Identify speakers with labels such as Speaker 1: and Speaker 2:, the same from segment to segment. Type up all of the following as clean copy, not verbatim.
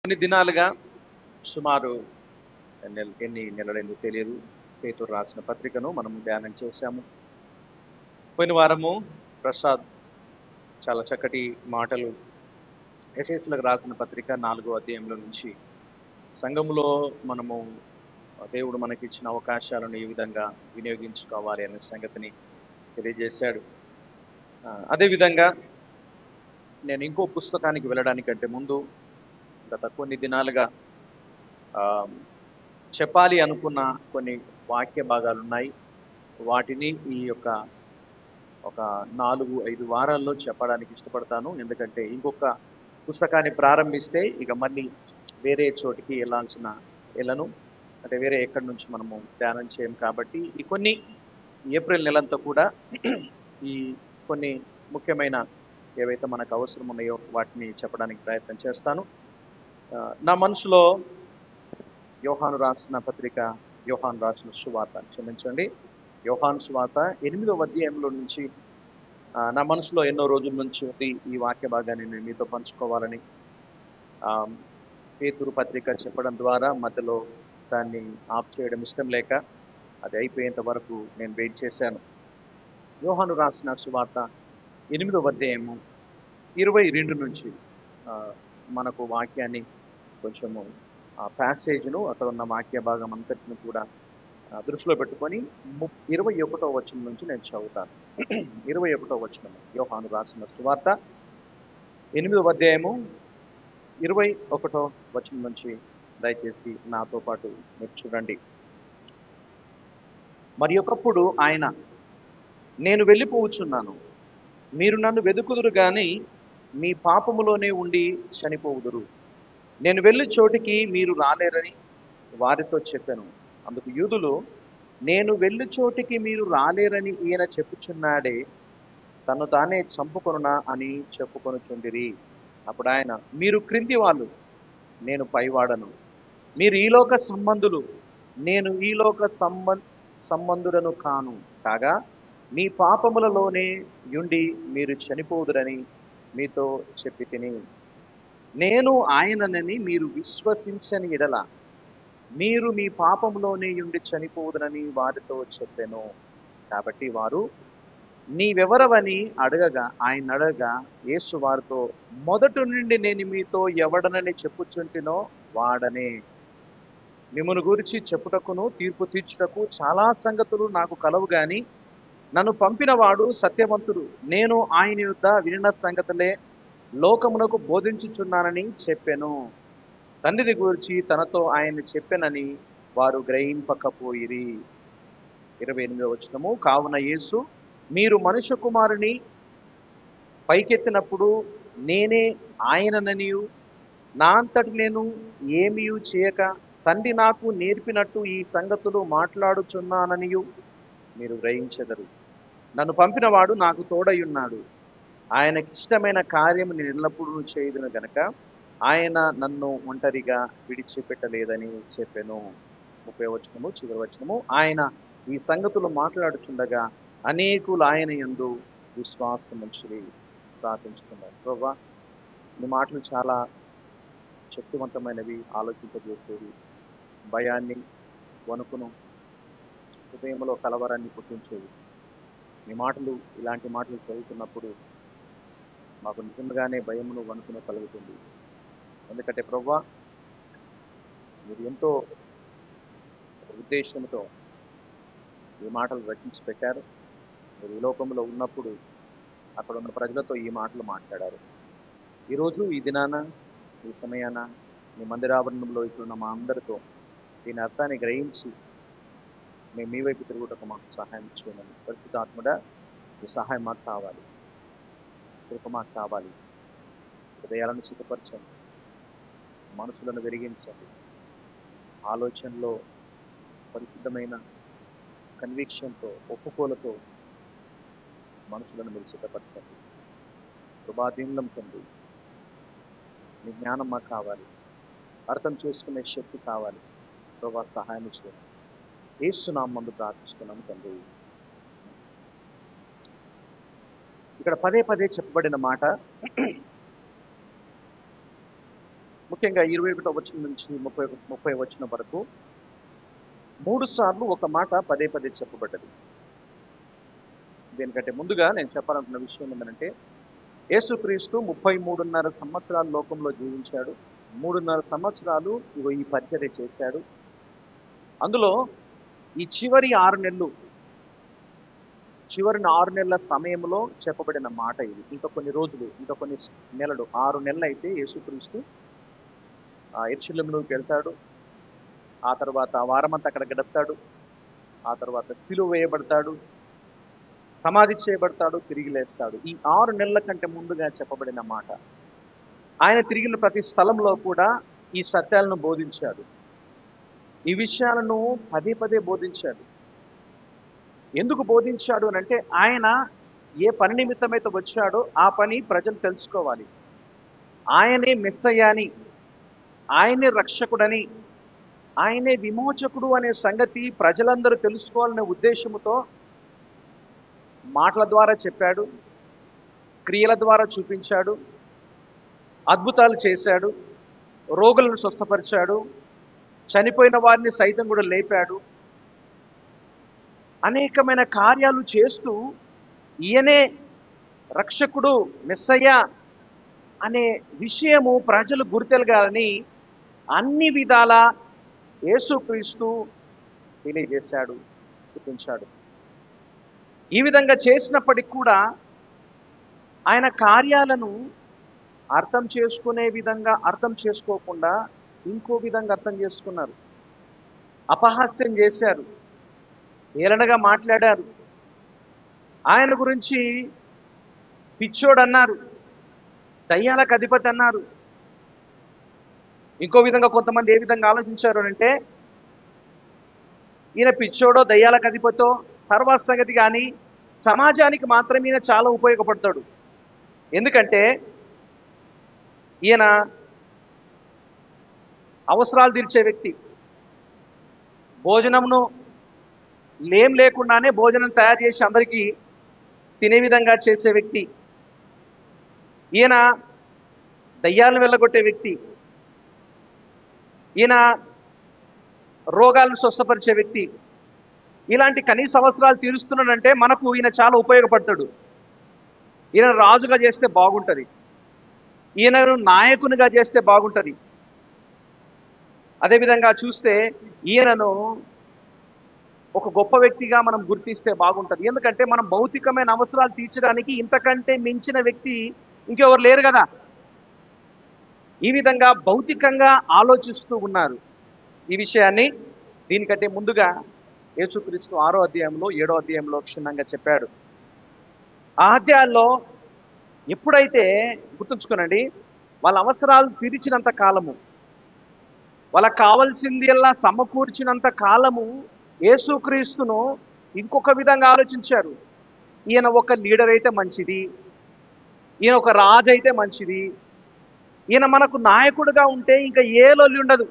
Speaker 1: కొన్ని దినాలుగా సుమారు ఎన్ని నెలలైందో తెలియదు, పేతురు రాసిన పత్రికను మనం ధ్యానం చేశాము. పోయిన వారము ప్రసాద్ చాలా చక్కటి మాటలు ఎఫెసీయులకు రాసిన పత్రిక 4వ అధ్యాయంలో నుంచి సంఘములో మనము దేవుడు మనకిచ్చిన అవకాశాలను ఏ విధంగా వినియోగించుకోవాలి అనే సంగతిని తెలియజేశాడు. అదేవిధంగా నేను ఇంకో పుస్తకానికి వెళ్ళడానికంటే ముందు గత కొన్ని దినాలుగా ఆ, చెప్పాలి అనుకున్న కొన్ని వాక్య భాగాలు ఉన్నాయి. వాటిని ఈ యొక్క ఒక 4-5 వారాల్లో చెప్పడానికి ఇష్టపడతాను. ఎందుకంటే ఇంకొక పుస్తకాన్ని ప్రారంభిస్తే ఇక మళ్ళీ వేరే చోటికి వెళ్ళను, అంటే వేరే ఎక్కడి నుంచి మనము ధ్యానం చేయం. కాబట్టి ఈ కొన్ని ఏప్రిల్ నెలంతా కూడా ఈ కొన్ని ముఖ్యమైన ఏవైతే మనకు అవసరం ఉన్నాయో వాటిని చెప్పడానికి ప్రయత్నం చేస్తాను. నా మనసులో యోహాను రాసిన పత్రిక, యోహాను రాసిన సువార్త, క్షమించండి, యోహాను సువార్త 8వ అధ్యాయంలో నుంచి నా మనసులో ఎన్నో రోజుల నుంచి ఉంది ఈ వాక్య భాగాన్ని నేను మీతో పంచుకోవాలని. పేతురు పత్రిక చెప్పడం ద్వారా మధ్యలో దాన్ని ఆఫ్ చేయడం ఇష్టం లేక అది అయిపోయేంత వరకు నేను వెయిట్ చేశాను. యోహాను రాసిన సువార్త 8వ అధ్యాయము 22 నుంచి మనకు వాక్యాన్ని కొంచెము ప్యాసేజ్ను అక్కడ ఉన్న వాక్య భాగం అంతటిని కూడా దృష్టిలో పెట్టుకొని 21వ వచనం నుంచి నేను చదువుతాను. 21వ వచనం, యోహాను రాసిన సువార్త 8వ అధ్యాయము 21వ వచనం నుంచి దయచేసి నాతో పాటు మీరు చూడండి. మరి ఒకప్పుడు ఆయన, నేను వెళ్ళిపోవచ్చున్నాను, మీరు నన్ను వెదుకుదురు గాని మీ పాపములోనే ఉండి చనిపోవుదురు. నేను వెళ్ళి చోటికి మీరు రాలేరని వారితో చెప్పాను. అందుకు యూదులు, నేను వెళ్ళి చోటికి మీరు రాలేరని ఈయన చెప్పుచున్నాడే, తను తానే చంపుకొనునా అని చెప్పుకొనుచుండిరి. అప్పుడు ఆయన, మీరు క్రింది వాళ్ళు, నేను పైవాడను. మీరు ఈలోక సంబంధులు, నేను ఈలోక సంబంధులను కాను. కాగా మీ పాపములలోనే యుండి మీరు చనిపోదురని మీతో చెప్పి తిని, నేను ఆయననని మీరు విశ్వసించని ఎడల మీరు మీ పాపంలోనే ఉండి చనిపోదునని వారితో చెప్పాను. కాబట్టి వారు, నీవెవరవని ఆయన అడగగా యేసు వారితో, మొదటి నుండి నేను మీతో ఎవడనని చెప్పుచుంటినో వాడనే. మిమ్మును గురించి చెప్పుటకును తీర్పు తీర్చుటకు చాలా సంగతులు నాకు కలవు గాని నన్ను పంపిన వాడు సత్యవంతుడు. నేను ఆయన యొద్ద వినిన సంగతులే లోకమునకు బోధించుచున్నానని చెప్పాను. తండ్రిని గురించి తనతో ఆయన చెప్పానని వారు గ్రహింపకపోయిరి. 28వ వచనము, కావున యేసు, మీరు మనుష్య కుమారుని పైకెత్తినప్పుడు నేనే ఆయనననియు నా అంతటి నేను ఏమీ చేయక తండ్రి నాకు నేర్పినట్టు ఈ సంగతులు మాట్లాడుచున్నాననియు మీరు గ్రహించెదరు. నన్ను పంపినవాడు నాకు తోడయున్నాడు. ఆయనకిష్టమైన కార్యము నేను ఎల్లప్పుడూ చేయుదును గనక ఆయన నన్ను ఒంటరిగా విడిచిపెట్టలేదని చెప్పాను. 30వ వచనము, చివరి వచనము, ఆయన ఈ సంగతులు మాట్లాడుచుండగా అనేకులు ఆయన యందు విశ్వాసముంచిరి. ప్రార్థించుకున్నారు. ప్రభువా, ఈ మాటలు చాలా శక్తివంతమైనవి, ఆలోచింపజేసేవి, భయాన్ని, వణుకును, హృదయంలో కలవరాన్ని పుట్టించేవి. ఈ మాటలు, ఇలాంటి మాటలు చదువుతున్నప్పుడు మాకు నిజంగానే భయమును, వణుకును కలుగుతుంది. ఎందుకంటే ప్రభువా, మీరు ఎంతో ఉద్దేశంతో ఈ మాటలు రచించి పెట్టారు. మీరు ఈ లోకంలో ఉన్నప్పుడు అక్కడ ఉన్న ప్రజలతో ఈ మాటలు మాట్లాడారు. ఈరోజు ఈ దినాన, ఈ సమయాన మీ మందిరావరణంలో ఇక్కడున్న మా అందరితో దీని అర్థాన్ని గ్రహించి మేము మీ వైపు తిరుగుటకు మాకు సహాయం చేయమని. పరిశుద్ధాత్ముడా, ఈ సహాయం మాకు కావాలి, కృప మాకు కావాలి. హృదయాలను సిద్ధపరచండి, మనసులను వెలిగించండి, ఆలోచనలో పరిశుద్ధమైన కన్విక్షన్తో, ఒప్పుకోలతో మనుషులను మీరు సిద్ధపరచండి. కృపాదీనులం తండ్రి, మీ జ్ఞానం మాకు కావాలి, అర్థం చేసుకునే శక్తి కావాలి. ప్రభా, సహాయం చేయండి. యేసు నామమున ప్రార్థిస్తున్నాము తండ్రి. ఇక్కడ పదే పదే చెప్పబడిన మాట, ముఖ్యంగా 21వ వచనం నుంచి 30 వచనం వరకు 3 సార్లు ఒక మాట పదే పదే చెప్పబడ్డది. దీనికంటే ముందుగా నేను చెప్పాలనుకున్న విషయం ఏంటంటే, యేసుక్రీస్తు 33.5 సంవత్సరాలు లోకంలో జీవించాడు. 3.5 సంవత్సరాలు ఈ పరిచర్య చేశాడు. అందులో ఈ చివరి 6 నెలలు, చివరి 6 నెలల సమయంలో చెప్పబడిన మాట ఇది. ఇంకా కొన్ని రోజులు, ఇంకా కొన్ని నెలలు, 6 నెలలు అయితే యేసుక్రీస్తు యెరూషలేములోకి వెళ్తాడు. ఆ తర్వాత వారమంతా అక్కడ గడుపుతాడు. ఆ తర్వాత సిలువ వేయబడతాడు, సమాధి చేయబడతాడు, తిరిగి లేస్తాడు. ఈ 6 నెలల కంటే ముందుగా చెప్పబడిన మాట. ఆయన తిరిగిన ప్రతి స్థలంలో కూడా ఈ సత్యాలను బోధించాడు. ఈ విషయాలను పదే పదే బోధించాడు. ఎందుకు బోధించాడు అని అంటే, ఆయన ఏ పని నిమిత్తమైతే వచ్చాడో ఆ పని ప్రజలు తెలుసుకోవాలి. ఆయనే మెస్సయ్య అని, ఆయనే రక్షకుడని, ఆయనే విమోచకుడు అనే సంగతి ప్రజలందరూ తెలుసుకోవాలనే ఉద్దేశంతో మాటల ద్వారా చెప్పాడు, క్రియల ద్వారా చూపించాడు, అద్భుతాలు చేశాడు, రోగులను స్వస్థపరిచాడు, చనిపోయిన వారిని సైతం కూడా లేపాడు. అనేకమైన కార్యాలు చేస్తూ ఈయనే రక్షకుడు, మెస్సయ్య అనే విషయము ప్రజలు గుర్తెలగాలని అన్ని విధాల యేసుక్రీస్తు తెలియజేశాడు, చూపించాడు. ఈ విధంగా చేసినప్పటికి కూడా ఆయన కార్యాలను అర్థం చేసుకునే విధంగా అర్థం చేసుకోకుండా ఇంకో విధంగా అర్థం చేసుకున్నారు. అపహాస్యం చేశారు, ఏలనగా మాట్లాడారు. ఆయన గురించి పిచ్చోడు అన్నారు, దయ్యాలకు అధిపతి అన్నారు. ఇంకో విధంగా కొంతమంది ఏ విధంగా ఆలోచించారు అంటే, ఈయన పిచ్చోడో దయ్యాలకు అధిపతో తర్వాత సంగతి, కానీ సమాజానికి మాత్రం ఈయన చాలా ఉపయోగపడతాడు. ఎందుకంటే ఈయన అవసరాలు తీర్చే వ్యక్తి. భోజనంను లేకుండానే భోజనం తయారు చేసి అందరికీ తినే విధంగా చేసే వ్యక్తి. ఈయన దయ్యాలను వెళ్ళగొట్టే వ్యక్తి. ఈయన రోగాలను స్వస్థపరిచే వ్యక్తి. ఇలాంటి కనీస అవసరాలు తీరుస్తున్నాడంటే మనకు ఈయన చాలా ఉపయోగపడతాడు. ఈయన రాజుగా చేస్తే బాగుంటుంది, ఈయనను నాయకునిగా చేస్తే బాగుంటుంది. అదేవిధంగా చూస్తే ఈయనను ఒక గొప్ప వ్యక్తిగా మనం గుర్తిస్తే బాగుంటుంది. ఎందుకంటే మనం భౌతికమైన అవసరాలు తీర్చడానికి ఇంతకంటే మించిన వ్యక్తి ఇంకెవరు లేరు కదా. ఈ విధంగా భౌతికంగా ఆలోచిస్తూ ఉన్నారు. ఈ విషయాన్ని దీనికంటే ముందుగా యేసుక్రీస్తు 6వ అధ్యాయంలో 7వ అధ్యాయంలో క్షుణ్ణంగా చెప్పాడు. ఆ అధ్యాయాల్లో ఎప్పుడైతే, గుర్తుంచుకోనండి, వాళ్ళ అవసరాలు తీర్చినంత కాలము, వాళ్ళకి కావాల్సింది ఎలా సమకూర్చినంత కాలము యేసుక్రీస్తును ఇంకొక విధంగా ఆలోచించారు. ఈయన ఒక లీడర్ అయితే మంచిది, ఈయన ఒక రాజు అయితే మంచిది, ఈయన మనకు నాయకుడిగా ఉంటే ఇంకా ఏ లొల్లి ఉండదు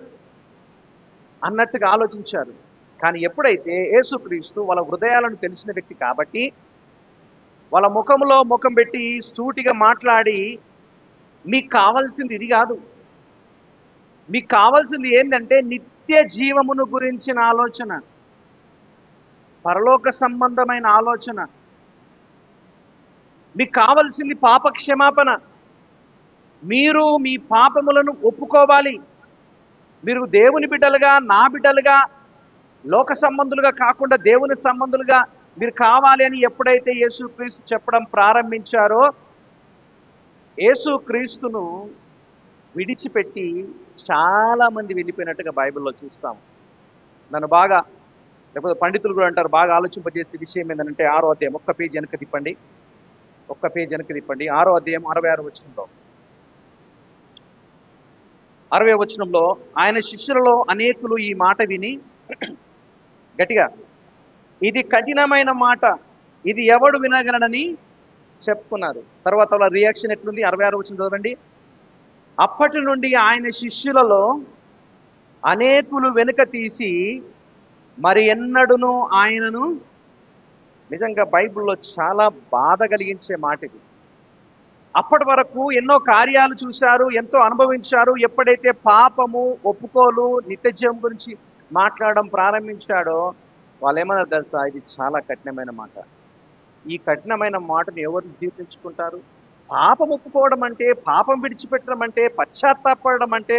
Speaker 1: అన్నట్టుగా ఆలోచించారు. కానీ ఎప్పుడైతే యేసుక్రీస్తు వాళ్ళ హృదయాలను తెలిసిన వ్యక్తి కాబట్టి వాళ్ళ ముఖంలో ముఖం పెట్టి సూటిగా మాట్లాడి, మీకు కావాల్సింది ఇది కాదు, మీకు కావాల్సింది ఏంటంటే నిత్య జీవమును గురించిన ఆలోచన, పరలోక సంబంధమైన ఆలోచన. మీకు కావాల్సింది పాప క్షమాపణ. మీరు మీ పాపములను ఒప్పుకోవాలి. మీరు దేవుని బిడ్డలుగా, నా బిడ్డలుగా, లోక సంబంధులుగా కాకుండా దేవుని సంబంధులుగా మీరు కావాలి అని ఎప్పుడైతే యేసుక్రీస్తు చెప్పడం ప్రారంభించారో, యేసుక్రీస్తును విడిచిపెట్టి చాలా మంది వెళ్ళిపోయినట్టుగా బైబిల్లో చూస్తాం. నన్ను బాగా, లేకపోతే పండితులు కూడా అంటారు, బాగా ఆలోచింపజేసే విషయం ఏంటంటే 6వ అధ్యాయం ఒక్క పేజీ వెనక్కి తిప్పండి, 6వ అధ్యాయం 66వ వచనంలో, 60వ వచనంలో ఆయన శిష్యులలో అనేకులు ఈ మాట విని గట్టిగా, ఇది కఠినమైన మాట, ఇది ఎవడు వినగలనని చెప్పుకున్నారు. తర్వాత వాళ్ళ రియాక్షన్ ఎట్లుంది? 66వ వచనం చదవండి. అప్పటి నుండి ఆయన శిష్యులలో అనేకులు వెనుక తీసి మరి ఎన్నడూను ఆయనను, నిజంగా బైబిల్లో చాలా బాధ కలిగించే మాట ఇది, అప్పటి వరకు ఎన్నో కార్యాలు చూశారు, ఎంతో అనుభవించారు. ఎప్పుడైతే పాపము, ఒప్పుకోలు, నిత్యజీవం గురించి మాట్లాడడం ప్రారంభించాడో వాళ్ళు ఏమన్నారు తెలుసా? ఇది చాలా కఠినమైన మాట. ఈ కఠినమైన మాటను ఎవరు జీర్ణించుకుంటారు? పాపం ఒప్పుకోవడం అంటే, పాపం విడిచిపెట్టడం అంటే, పశ్చాత్తాపడడం అంటే,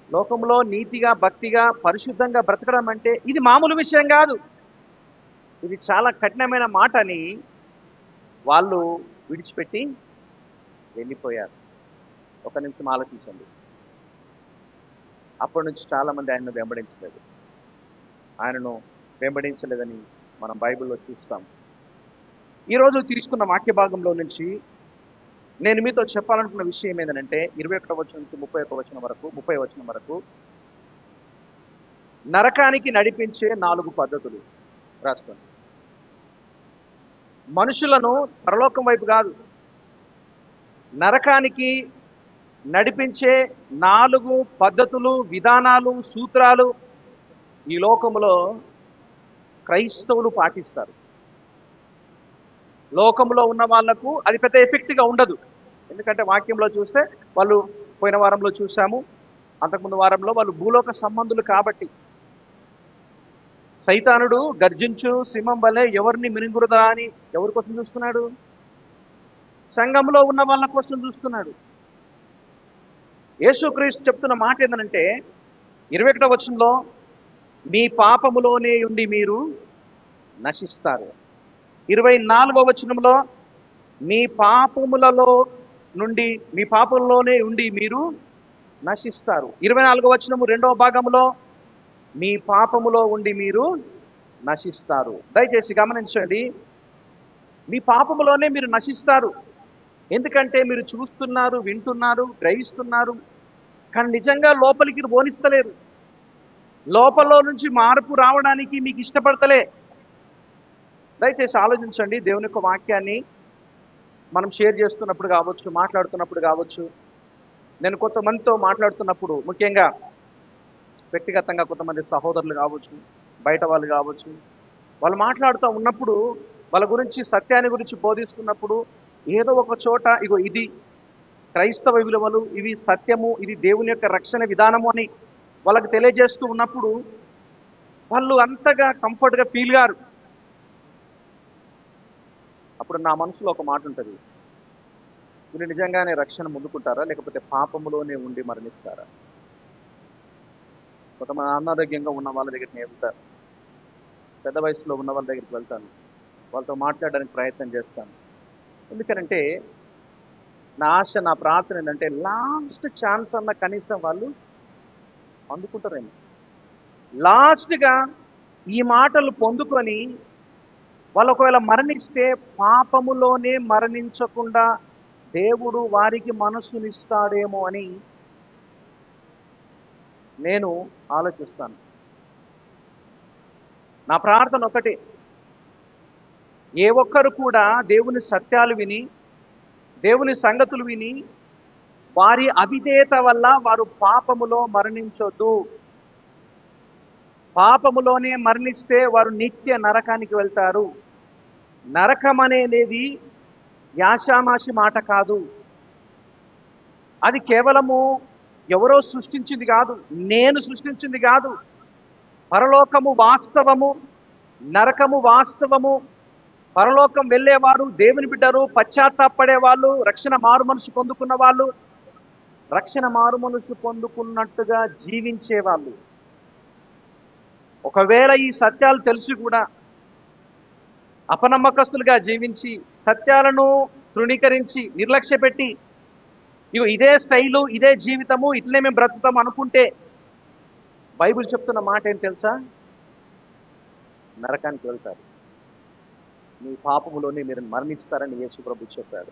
Speaker 1: లోకంలో నీతిగా, భక్తిగా, పరిశుద్ధంగా బ్రతకడం అంటే ఇది మామూలు విషయం కాదు. ఇది చాలా కఠినమైన మాట అని వాళ్ళు విడిచిపెట్టి వెళ్ళిపోయారు. ఒక నిమిషం ఆలోచించండి. అప్పటి నుంచి చాలామంది ఆయనను వెంబడించలేదు. ఆయనను వెంబడించలేదని మనం బైబిల్లో చూస్తాం. ఈరోజు తీసుకున్న వాక్య భాగంలో నుంచి నేను మీతో చెప్పాలనుకున్న విషయం ఏంటంటే 21వ వచనం నుంచి 31వ వచనం వరకు 30వ వచనం వరకు నరకానికి నడిపించే 4 పద్ధతులు రాసుకోండి. మనుషులను పరలోకం వైపు కాదు, నరకానికి నడిపించే 4 పద్ధతులు, విధానాలు, సూత్రాలు ఈ లోకంలో క్రైస్తవులు పాటిస్తారు. లోకంలో ఉన్న వాళ్లకు అది పెద్ద ఎఫెక్ట్గా ఉండదు. ఎందుకంటే వాక్యంలో చూస్తే వాళ్ళు పోయిన వారంలో చూసాము, అంతకుముందు వారంలో వాళ్ళు భూలోక సంబంధులు కాబట్టి. సైతానుడు గర్జించు సింహం వలె ఎవరిని మినుగురుదా అని ఎవరి కోసం చూస్తున్నాడు? సంఘంలో ఉన్న వాళ్ళ కోసం చూస్తున్నాడు. యేసుక్రీస్తు చెప్తున్న మాట ఏంటంటే 21వ వచనంలో మీ పాపములోనే ఉండి మీరు నశిస్తారు. 24వ వచనంలో మీ పాపములలోనే ఉండి మీరు నశిస్తారు. 24వ వచనము 2వ భాగంలో మీ పాపములో ఉండి మీరు నశిస్తారు. దయచేసి గమనించండి, మీ పాపములోనే మీరు నశిస్తారు. ఎందుకంటే మీరు చూస్తున్నారు, వింటున్నారు, గ్రహిస్తున్నారు, కానీ నిజంగా లోపలికి పోనిస్తలేరు. లోపల నుంచి మార్పు రావడానికి మీకు ఇష్టపడతలే. దయచేసి ఆలోచించండి. దేవుని యొక్క వాక్యాన్ని మనం షేర్ చేస్తున్నప్పుడు కావచ్చు, మాట్లాడుతున్నప్పుడు కావచ్చు, నేను కొంతమందితో మాట్లాడుతున్నప్పుడు, ముఖ్యంగా వ్యక్తిగతంగా కొంతమంది సహోదరులు కావచ్చు, బయట వాళ్ళు కావచ్చు, వాళ్ళు మాట్లాడుతూ ఉన్నప్పుడు వాళ్ళ గురించి, సత్యాన్ని గురించి బోధిస్తున్నప్పుడు ఏదో ఒక చోట ఇగో ఇది క్రైస్తవ విలువలు, ఇవి సత్యము, ఇది దేవుని యొక్క రక్షణ విధానము అని వాళ్ళకి తెలియజేస్తూ ఉన్నప్పుడు వాళ్ళు అంతగా కంఫర్ట్గా ఫీల్ గారు. అప్పుడు నా మనసులో ఒక మాట ఉంటుంది, వీళ్ళు నిజంగానే రక్షణ ముందుకుంటారా, లేకపోతే పాపములోనే ఉండి మరణిస్తారా? కొంతమంది అనారోగ్యంగా ఉన్న వాళ్ళ దగ్గరికి నేను వెళ్తాను, పెద్ద వయసులో ఉన్న వాళ్ళ దగ్గరికి వెళ్తాను, వాళ్ళతో మాట్లాడడానికి ప్రయత్నం చేస్తాను. ఎందుకంటే నా ఆశ, నా ప్రార్థన ఏంటంటే లాస్ట్ ఛాన్స్ అన్న కనీసం వాళ్ళు అందుకుంటారేమో. లాస్ట్గా ఈ మాటలు పొందుకొని వాళ్ళు ఒకవేళ మరణిస్తే పాపములోనే మరణించకుండా దేవుడు వారికి మనస్సునిస్తాడేమో అని నేను ఆలోచిస్తాను. నా ప్రార్థన ఒకటే, ఏ ఒక్కరు కూడా దేవుని సత్యాలు విని, దేవుని సంగతులు విని వారి అవిధేయత వల్ల వారు పాపములో మరణించొద్దు. పాపములోనే మరణిస్తే వారు నిత్య నరకానికి వెళ్తారు. నరకం అనేది యాషామాషి మాట కాదు. అది కేవలము ఎవరో సృష్టించింది కాదు, నేను సృష్టించింది కాదు. పరలోకము వాస్తవము, నరకము వాస్తవము. పరలోకం వెళ్ళేవారు దేవుని బిడ్డరు, పశ్చాత్తాపడే వాళ్ళు, రక్షణ మారు మనసు పొందుకున్న వాళ్ళు, రక్షణ మారు మనసు పొందుకున్నట్టుగా జీవించేవాళ్ళు. ఒకవేళ ఈ సత్యాలు తెలిసి కూడా అపనమ్మకస్తులుగా జీవించి, సత్యాలను తృణీకరించి, నిర్లక్ష్య పెట్టి, ఇగో ఇదే స్టైలు, ఇదే జీవితము, ఇట్లనే మేము బ్రతుకుతాం అనుకుంటే బైబిల్ చెప్తున్న మాట ఏం తెలుసా? నరకానికి వెళ్తారు. మీ పాపములోనే మీరు మరణిస్తారని యేసు ప్రభు చెప్పాడు.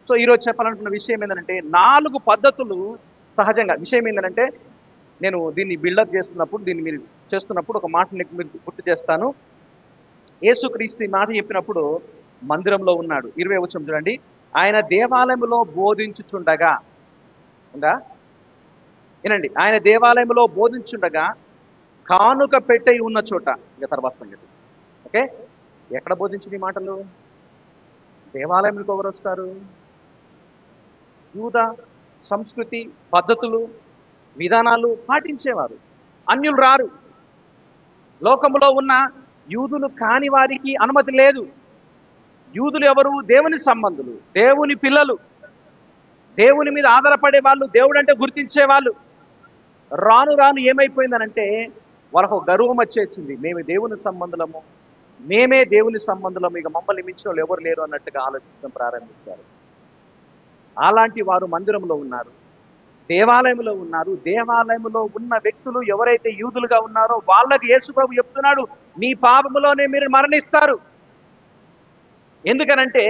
Speaker 1: సో ఈరోజు చెప్పాలనుకున్న విషయం ఏంటంటే 4 పద్ధతులు. సహజంగా విషయం ఏంటంటే నేను దీన్ని బిల్డప్ చేస్తున్నప్పుడు, దీన్ని మీరు చేస్తున్నప్పుడు ఒక మాట మీరు గుర్తు చేస్తాను. యేసుక్రీస్తు మాట చెప్పినప్పుడు మందిరంలో ఉన్నాడు. 20వ వచనం చూడండి. ఆయన దేవాలయంలో బోధించుచుండగా, ఉందా వినండి, ఆయన దేవాలయంలో బోధించుండగా కానుక పెట్టయి ఉన్న చోట, ఇక తర్వాత సంగతి. ఓకే, ఎక్కడ బోధించిన ఈ మాటలు? దేవాలయంలోకి ఎవరు వస్తారు? యూద సంస్కృతి, పద్ధతులు, విధానాలు పాటించేవారు. అన్యులు రారు. లోకములో ఉన్న యూదులు కాని వారికి అనుమతి లేదు. యూదులు ఎవరు? దేవుని సంబంధులు, దేవుని పిల్లలు, దేవుని మీద ఆధారపడే వాళ్ళు, దేవుడు అంటే గుర్తించే వాళ్ళు. రాను రాను ఏమైపోయిందనంటే వాళ్ళకు గర్వం వచ్చేసింది. మేము దేవుని సంబంధులము, మేమే దేవుని సంబంధులము, ఇక మమ్మల్ని మించిన వాళ్ళు ఎవరు లేరు అన్నట్టుగా ఆలోచించడం ప్రారంభించారు. అలాంటి వారు మందిరంలో ఉన్నారు, దేవాలయంలో ఉన్నారు. దేవాలయంలో ఉన్న వ్యక్తులు ఎవరైతే యూదులుగా ఉన్నారో వాళ్ళకి యేసు ప్రభు చెప్తున్నాడు, మీ పాపములోనే మీరు మరణిస్తారు. ఎందుకనంటే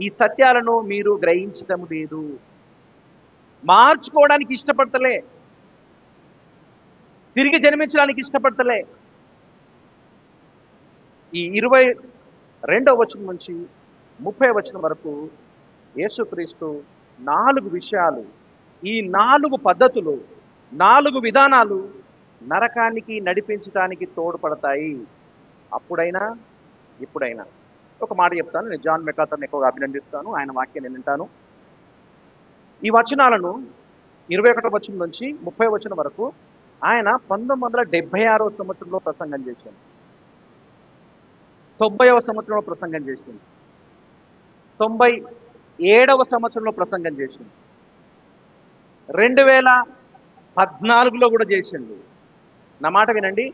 Speaker 1: ఈ సత్యాలను మీరు గ్రహించటం లేదు, మార్చుకోవడానికి ఇష్టపడతలే, తిరిగి జన్మించడానికి ఇష్టపడతలే. ఈ 22వ వచనం నుంచి 30వ వచనం వరకు యేసుక్రీస్తు 4 విషయాలు, ఈ 4 పద్ధతులు, 4 విధానాలు నరకానికి నడిపించడానికి తోడ్పడతాయి. అప్పుడైనా ఇప్పుడైనా. ఒక మాట చెప్తాను, నేను జాన్ మెకార్థర్ని ఎక్కువగా అభినందిస్తాను, ఆయన వాక్యాన్ని నేను వింటాను. ఈ వచనాలను 21వ వచనం నుంచి 30వ వచనం వరకు ఆయన 1976వ సంవత్సరంలో ప్రసంగం చేశాడు, 90వ సంవత్సరంలో ప్రసంగం చేసింది, 97వ సంవత్సరంలో ప్రసంగం చేసింది, 2014లో కూడా చేసిండు. నా మాట వినండి,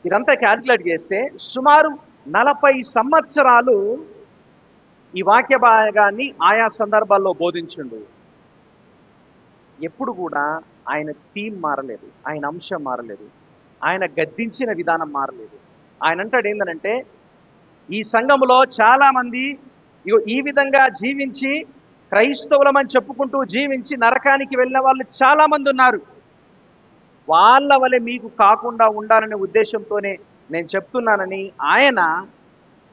Speaker 1: ఇదంతా క్యాల్కులేట్ చేస్తే సుమారు 40 సంవత్సరాలు ఈ వాక్య భాగాన్ని ఆయా సందర్భాల్లో బోధించిండు. ఎప్పుడు కూడా ఆయన థీమ్ మారలేదు, ఆయన అంశం మారలేదు, ఆయన గద్దించిన విధానం మారలేదు. ఆయన అంటాడు ఏంటంటే, ఈ సంఘములో చాలా మంది ఈ విధంగా జీవించి క్రైస్తవులమని చెప్పుకుంటూ జీవించి నరకానికి వెళ్ళిన వాళ్ళు చాలా మంది ఉన్నారు. వాళ్ళ వలె మీకు కాకుండా ఉండాలనే ఉద్దేశంతోనే నేను చెప్తున్నానని ఆయన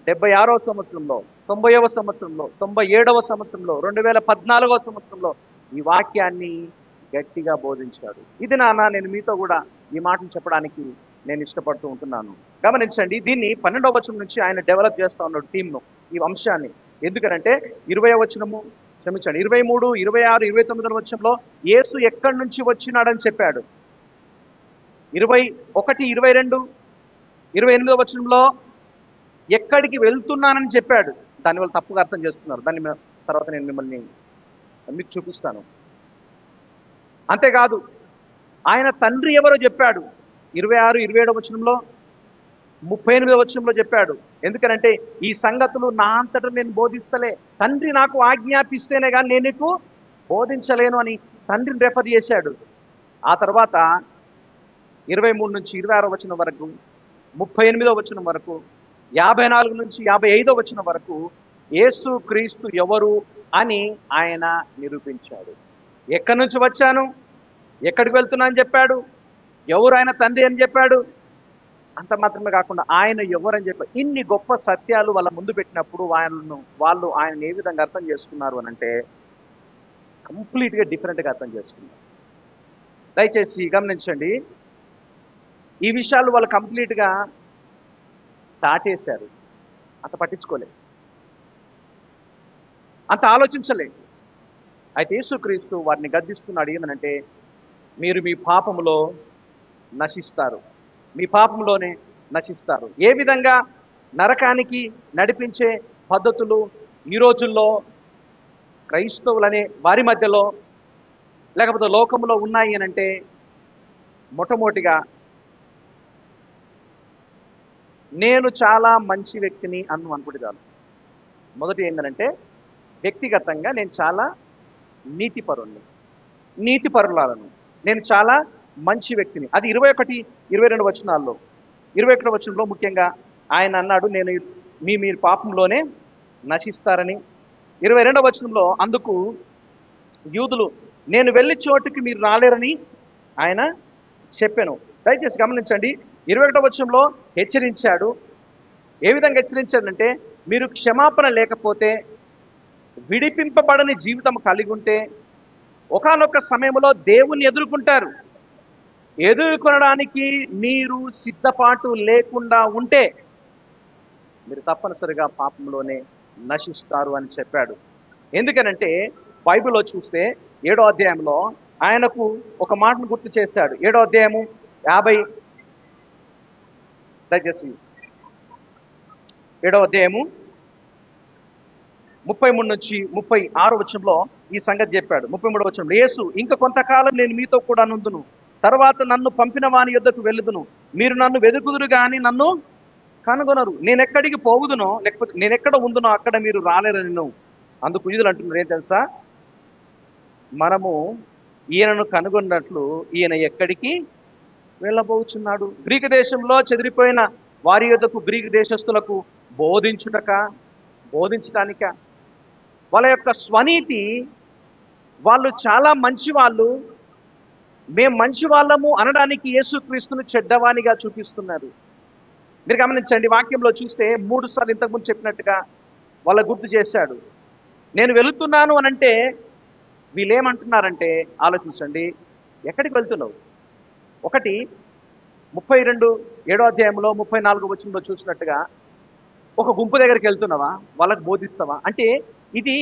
Speaker 1: 76వ సంవత్సరంలో, 90వ సంవత్సరంలో, 97వ సంవత్సరంలో, 2014వ సంవత్సరంలో ఈ వాక్యాన్ని గట్టిగా బోధించాడు. ఇది నాన్న నేను మీతో కూడా ఈ మాటలు చెప్పడానికి నేను ఇష్టపడుతూ ఉంటున్నాను. గమనించండి, దీన్ని 12వ వచనం నుంచి ఆయన డెవలప్ చేస్తూ ఉన్నాడు టీంను, ఈ అంశాన్ని. ఎందుకనంటే 20వ వచనము, క్షమించండి, 23, 26, 29వ వచనంలో యేసు ఎక్కడి నుంచి వచ్చినాడని చెప్పాడు. 21, 22, 28వ వచనంలో ఎక్కడికి వెళ్తున్నానని చెప్పాడు. దానివల్ల తప్పుగా అర్థం చేస్తున్నారు, దాన్ని తర్వాత నేను మిమ్మల్ని మీకు చూపిస్తాను. అంతేకాదు ఆయన తండ్రి ఎవరో చెప్పాడు. 26, 27వ వచనంలో, 38వ వచనంలో చెప్పాడు. ఎందుకనంటే ఈ సంగతులు నా అంతటా నేను బోధిస్తలే, తండ్రి నాకు ఆజ్ఞాపిస్తేనే కానీ నేను నీకు బోధించలేను అని తండ్రిని రెఫర్ చేశాడు. ఆ తర్వాత 23 నుంచి 26వ వచనం వరకు, 38వ వచనం వరకు, 54 నుంచి 55వ వచనం వరకు యేసు క్రీస్తు ఎవరు అని ఆయన నిరూపించాడు. ఎక్కడి నుంచి వచ్చాను, ఎక్కడికి వెళ్తున్నా అని చెప్పాడు, ఎవరు ఆయన తండ్రి అని చెప్పాడు. అంత మాత్రమే కాకుండా ఆయన ఎవరని చెప్పాడు. ఇన్ని గొప్ప సత్యాలు వాళ్ళ ముందు పెట్టినప్పుడు వాళ్ళు ఆయన ఏ విధంగా అర్థం చేసుకున్నారు అని అంటే కంప్లీట్గా డిఫరెంట్గా అర్థం చేసుకున్నారు. దయచేసి గమనించండి, ఈ విషయాలు వాళ్ళు కంప్లీట్గా దాటేశారు, అంత పట్టించుకోలేదు, అంత ఆలోచించలేదు. అయితే యేసుక్రీస్తు వారిని గద్దిస్తున్నాడు. ఏంటంటే మీరు మీ పాపములో నశిస్తారు, మీ పాపంలోనే నశిస్తారు. ఏ విధంగా నరకానికి నడిపించే పద్ధతులు ఈ రోజుల్లో క్రైస్తవులనే వారి మధ్యలో లేకపోతే లోకంలో ఉన్నాయి అని అంటే, మొట్టమొదటిగా నేను చాలా మంచి వ్యక్తిని అనుకుంటే చాలు. మొదటి ఏంటంటే వ్యక్తిగతంగా నేను చాలా నీతిపరులను, నేను చాలా మంచి వ్యక్తిని. అది 21, 22 వచనాల్లో. 21వ వచనంలో ముఖ్యంగా ఆయన అన్నాడు, నేను మీరు పాపంలోనే నశిస్తారని. 22వ వచనంలో అందుకు యూదులు నేను వెళ్ళి చోటుకి మీరు రాలేరని ఆయన చెప్పాను. దయచేసి గమనించండి, 21వ వచనంలో హెచ్చరించాడు. ఏ విధంగా హెచ్చరించాడంటే, మీరు క్షమాపణ లేకపోతే, విడిపింపబడని జీవితం కలిగి ఉంటే ఒకానొక సమయంలో దేవుణ్ణి ఎదుర్కొంటారు. ఎదుర్కొనడానికి మీరు సిద్ధపాటు లేకుండా ఉంటే మీరు తప్పనిసరిగా పాపంలోనే నశిస్తారు అని చెప్పాడు. ఎందుకనంటే బైబిల్లో చూస్తే ఏడో అధ్యాయంలో ఆయనకు ఒక మాటను గుర్తు చేశాడు. 7వ అధ్యాయము 50, దయచేసి 7వ అధ్యాయము 33 నుంచి 36 వచనంలో ఈ సంగతి చెప్పాడు. 33వ వచనంలో, యేసు, ఇంక కొంతకాలం నేను మీతో కూడా నుందును, తర్వాత నన్ను పంపిన వాని యొద్దకు వెళ్ళుదును. మీరు నన్ను వెదుకుదురు గాని నన్ను కనుగొనరు. నేనెక్కడికి పోవుదునో, లేకపోతే నేనెక్కడ ఉందునో అక్కడ మీరు రాలేరని. అందుకు యూదులు అంటున్నారు, ఏం తెలుసా, మనము ఈయనను కనుగొన్నట్లు ఈయన ఎక్కడికి వెళ్ళబోచున్నాడు? గ్రీకు దేశంలో చెదిరిపోయిన వారి యొద్దకు గ్రీకు దేశస్తులకు బోధించటానిక? వాళ్ళ యొక్క స్వనీతి, వాళ్ళు చాలా మంచి వాళ్ళు, మేము మంచి వాళ్ళము అనడానికి యేసుక్రీస్తును చెడ్డవానిగా చూపిస్తున్నారు. మీరు గమనించండి, వాక్యంలో చూస్తే 3 సార్లు ఇంతకుముందు చెప్పినట్టుగా వాళ్ళ గుర్తు చేశాడు. నేను వెళుతున్నాను అనంటే వీళ్ళేమంటున్నారంటే, ఆలోచించండి, ఎక్కడికి వెళ్తున్నావు? ఒకటి 32 7వ అధ్యాయంలో 34 వచనంలో చూసినట్టుగా ఒక గుంపు దగ్గరికి వెళ్తున్నావా, వాళ్ళకు బోధిస్తావా అంటే ఇది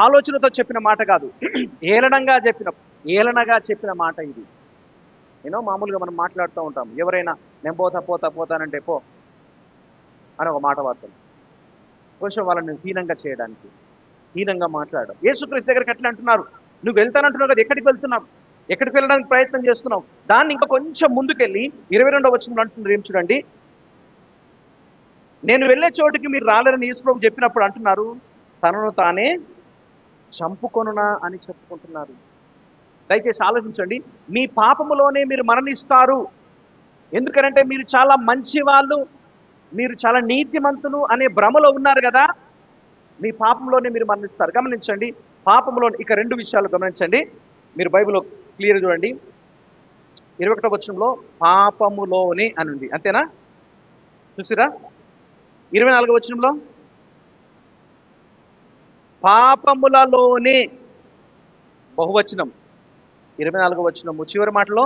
Speaker 1: ఆలోచనతో చెప్పిన మాట కాదు, ఏలనగా చెప్పిన మాట ఇది. మామూలుగా మనం మాట్లాడుతూ ఉంటాం, ఎవరైనా నేను పోతానంటే పో అని ఒక మాట వాడతాం, కొంచెం వాళ్ళని హీనంగా మాట్లాడడం. యేసుక్రీస్తు దగ్గరికి అట్లా అంటున్నారు, నువ్వు వెళ్తానంటున్నావు కదా, ఎక్కడికి వెళ్తున్నావు? ఎక్కడికి వెళ్ళడానికి ప్రయత్నం చేస్తున్నావు? దాన్ని ఇంకా కొంచెం ముందుకెళ్ళి 22వ వచనంలో అంటున్నారు, ఏం చూడండి, నేను వెళ్ళే చోటికి మీరు రాలేరని యేసుప్రభు చెప్పినప్పుడు అంటున్నారు, తనను తానే చంపుకొనునా అని చెప్పుకుంటున్నారు. దయచేసి ఆలోచించండి, మీ పాపములోనే మీరు మరణిస్తారు. ఎందుకంటే మీరు చాలా మంచి వాళ్ళు, మీరు చాలా నీతిమంతులు అనే భ్రమలో ఉన్నారు కదా, మీ పాపంలోనే మీరు మరణిస్తారు. గమనించండి, పాపంలో ఇక 2 విషయాలు గమనించండి. మీరు బైబిల్లో క్లియర్ చూడండి. 21వ వచనంలో పాపములోనే అని ఉంది, అంతేనా? చూసిరా? 24వ వచనంలో పాపములలోనే బహువచనం, 24వ వచనము చివరి మాటలో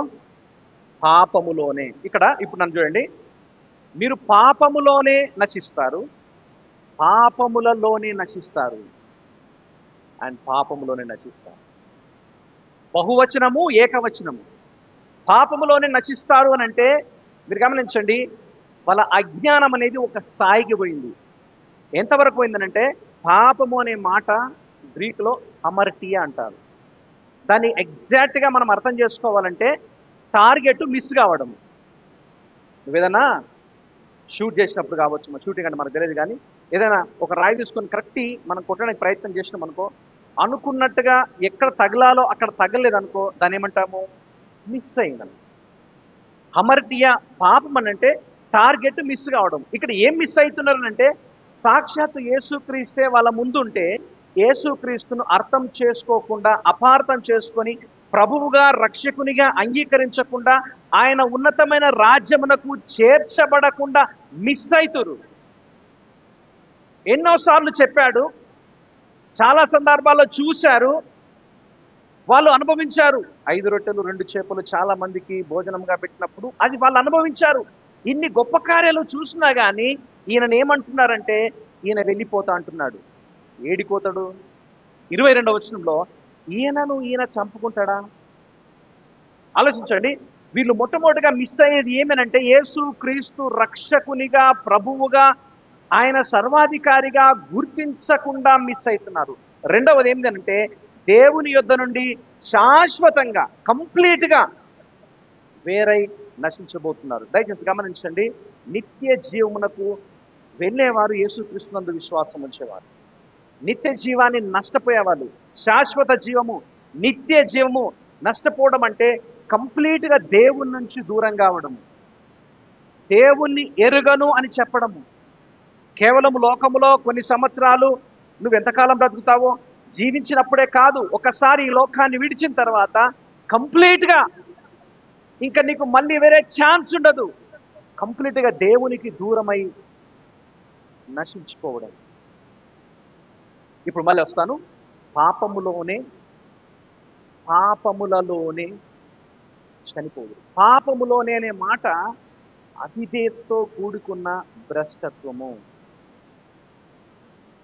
Speaker 1: పాపములోనే. ఇప్పుడు నన్ను చూడండి, మీరు పాపములోనే నశిస్తారు, పాపములలోనే నశిస్తారు అండ్ పాపములోనే నశిస్తారు. బహువచనము, ఏకవచనము. పాపములోనే నశిస్తారు అని అంటే మీరు గమనించండి, వాళ్ళ అజ్ఞానం అనేది ఒక స్థాయికి పోయింది. ఎంతవరకు పోయిందనంటే, పాపము అనే మాట గ్రీకులో అమర్టియా అంటారు. దాన్ని ఎగ్జాక్ట్గా మనం అర్థం చేసుకోవాలంటే టార్గెట్ మిస్ కావడం. నువ్వేదన్నా షూట్ చేసినప్పుడు కావచ్చు, షూటింగ్ అంటే మనకు తెలియదు కానీ, ఏదైనా ఒక రాయి తీసుకొని కరెక్ట్ మనం కొట్టడానికి ప్రయత్నం చేసినాం అనుకో, అనుకున్నట్టుగా ఎక్కడ తగలాలో అక్కడ తగలేదనుకో, దాన్ని ఏమంటాము? మిస్ అయిందని. హమర్టియా పాపం అని అంటే టార్గెట్ మిస్ కావడం. ఇక్కడ ఏం మిస్ అవుతున్నారనంటే, సాక్షాత్తు యేసుక్రీస్తే వాళ్ళ ముందుంటే యేసుక్రీస్తును అర్థం చేసుకోకుండా, అపార్థం చేసుకొని, ప్రభువుగా రక్షకునిగా అంగీకరించకుండా, ఆయన ఉన్నతమైన రాజ్యమునకు చేర్చబడకుండా మిస్ అవుతురు. ఎన్నోసార్లు చెప్పాడు, చాలా సందర్భాల్లో చూశారు, వాళ్ళు అనుభవించారు. 5 రొట్టెలు 2 చేపలు చాలా మందికి భోజనంగా పెట్టినప్పుడు అది వాళ్ళు అనుభవించారు. ఇన్ని గొప్ప కార్యాలు చూసినా కానీ ఈయనను ఏమంటున్నారంటే, ఈయన వెళ్ళిపోతా అంటున్నాడు. ఏడిపోతాడు? 22వ వచనంలో ఈయన చంపుకుంటాడా? ఆలోచించండి, వీళ్ళు మొట్టమొదటిగా మిస్ అయ్యేది ఏమనంటే, యేసు క్రీస్తు రక్షకునిగా, ప్రభువుగా, ఆయన సర్వాధికారిగా గుర్తించకుండా మిస్ అవుతున్నారు. రెండవది ఏంటంటే, దేవుని యొద్ద నుండి శాశ్వతంగా కంప్లీట్గా వేరై నశించబోతున్నారు. దయచేసి గమనించండి, నిత్య జీవమునకు వెళ్ళేవారు యేసుక్రీస్తునందు విశ్వాసం ఉంచేవారు. నిత్య జీవాన్ని నష్టపోయేవాళ్ళు. శాశ్వత జీవము, నిత్య జీవము నష్టపోవడం అంటే కంప్లీట్గా దేవుని నుంచి దూరం కావడము, దేవుణ్ణి ఎరుగను అని చెప్పడము. కేవలం లోకములో కొన్ని సంవత్సరాలు నువ్వు ఎంతకాలం బ్రతుకుతావో జీవించినప్పుడే కాదు, ఒకసారి ఈ లోకాన్ని విడిచిన తర్వాత కంప్లీట్గా ఇంకా నీకు మళ్ళీ వేరే ఛాన్స్ ఉండదు. కంప్లీట్గా దేవునికి దూరమై నశించిపోవడం. ఇప్పుడు మళ్ళీ వస్తాను. పాపములలోనే చనిపోదు. పాపములోనే అనే మాట అవిధేయతతో కూడుకున్న భ్రష్టత్వము.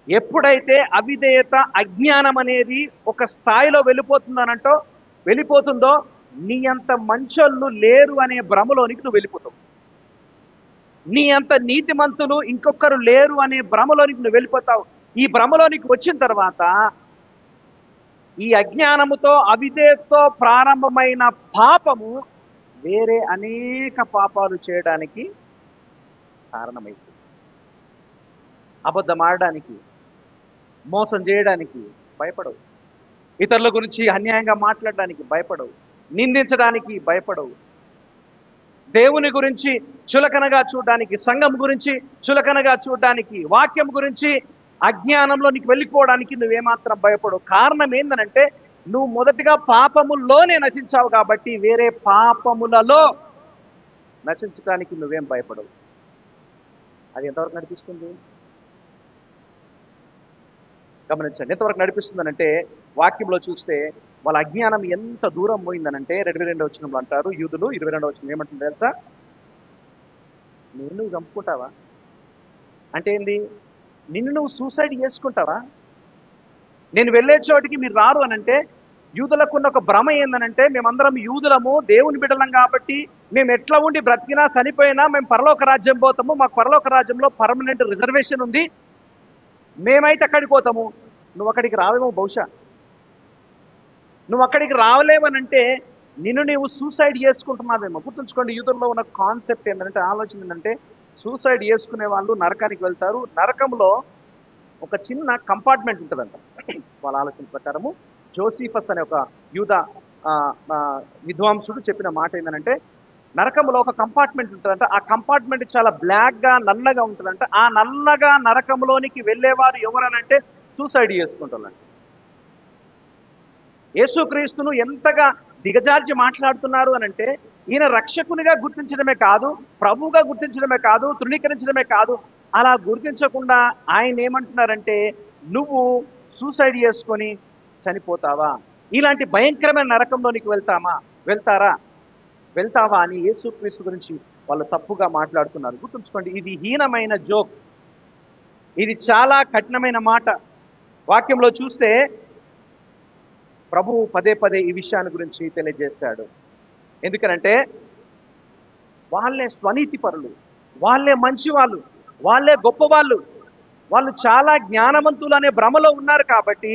Speaker 1: ఎప్పుడైతే అవిధేయత, అజ్ఞానం అనేది ఒక స్థాయిలో వెళ్ళిపోతుందో నీ అంత మంచోళ్ళు లేరు అనే భ్రమలోనికి నువ్వు వెళ్ళిపోతావు. నీ అంత నీతిమంతులు ఇంకొకరు లేరు అనే భ్రమలోనికి నువ్వు వెళ్ళిపోతావు. ఈ భ్రమలోనికి వచ్చిన తర్వాత ఈ అజ్ఞానముతో, అవిధేయతతో ప్రారంభమైన పాపము వేరే అనేక పాపాలు చేయడానికి కారణమైంది. అబద్ధం ఆడడానికి, మోసం చేయడానికి భయపడవు. ఇతరుల గురించి అన్యాయంగా మాట్లాడడానికి భయపడవు. నిందించడానికి భయపడవు. దేవుని గురించి చులకనగా చూడడానికి, సంఘం గురించి చులకనగా చూడడానికి, వాక్యం గురించి అజ్ఞానంలో నీకు వెళ్ళిపోవడానికి నువ్వేమాత్రం భయపడవు. కారణం ఏందనంటే నువ్వు మొదటిగా పాపముల్లోనే నశించావు కాబట్టి వేరే పాపములలో నశించడానికి నువ్వేం భయపడవు. అది ఎంతవరకు నడిపిస్తుంది గమనించండి. ఎంతవరకు నడిపిస్తుందనంటే వాక్యంలో చూస్తే వాళ్ళ అజ్ఞానం ఎంత దూరం పోయిందనంటే 22వ వచనంలో అంటారు యూదులు. 22వ వచనం ఏమంటుంది తెలుసా? నువ్వు చంపుకుంటావా అంటే ఏంది? నిన్ను నువ్వు సూసైడ్ చేసుకుంటావా? నేను వెళ్ళే చోటికి మీరు రారు అనంటే యూదులకున్న ఒక భ్రమ ఏందనంటే మేమందరం యూదులము, దేవుని బిడ్డలం కాబట్టి మేము ఎట్లా ఉండి బ్రతికినా చనిపోయినా మేము పరలోక రాజ్యం పోతాము, మాకు పరలోక రాజ్యంలో పర్మనెంట్ రిజర్వేషన్ ఉంది, మేమైతే అక్కడికి పోతాము. నువ్వు అక్కడికి రావేమో. బహుశా నువ్వు అక్కడికి రావలేవనంటే నిన్ను నీవు సూసైడ్ చేసుకుంటున్నావేమో. గుర్తుంచుకోండి, యూదుల్లో ఉన్న కాన్సెప్ట్ ఏంటంటే, ఆలోచన ఏంటంటే సూసైడ్ చేసుకునే వాళ్ళు నరకానికి వెళ్తారు. నరకంలో ఒక చిన్న కంపార్ట్మెంట్ ఉంటుందంట. వాళ్ళ ఆలోచన ప్రకారము జోసిఫస్ అనే ఒక యూద విద్వాంసుడు చెప్పిన మాట ఏంటంటే నరకంలో ఒక కంపార్ట్మెంట్ ఉంటుందంట. ఆ కంపార్ట్మెంట్ చాలా బ్లాక్గా నల్లగా ఉంటుందంట. ఆ నల్లగా నరకంలోనికి వెళ్ళేవారు ఎవరనంటే సూసైడ్ చేసుకుంటారంట. యేసుక్రీస్తును ఎంతగా దిగజార్చి మాట్లాడుతున్నారు అనంటే ఈయన రక్షకునిగా గుర్తించడమే కాదు, ప్రభువుగా గుర్తించడమే కాదు, తృణీకరించడమే కాదు, అలా గుర్తించకుండా ఆయన ఏమంటున్నారంటే నువ్వు సూసైడ్ చేసుకొని చనిపోతావా, ఇలాంటి భయంకరమైన నరకంలోనికి వెళ్తావా అని యేసుక్రీస్తు గురించి వాళ్ళు తప్పుగా మాట్లాడుతున్నారు. గుర్తుంచుకోండి, ఇది హీనమైన జోక్, ఇది చాలా కఠినమైన మాట. వాక్యంలో చూస్తే ప్రభువు పదే పదే ఈ విషయాన్ని గురించి తెలియజేశాడు. ఎందుకనంటే వాళ్ళే స్వనీతి పరులు, వాళ్ళే మంచి వాళ్ళు, వాళ్ళే గొప్పవాళ్ళు, వాళ్ళు చాలా జ్ఞానవంతులు అనే భ్రమలో ఉన్నారు కాబట్టి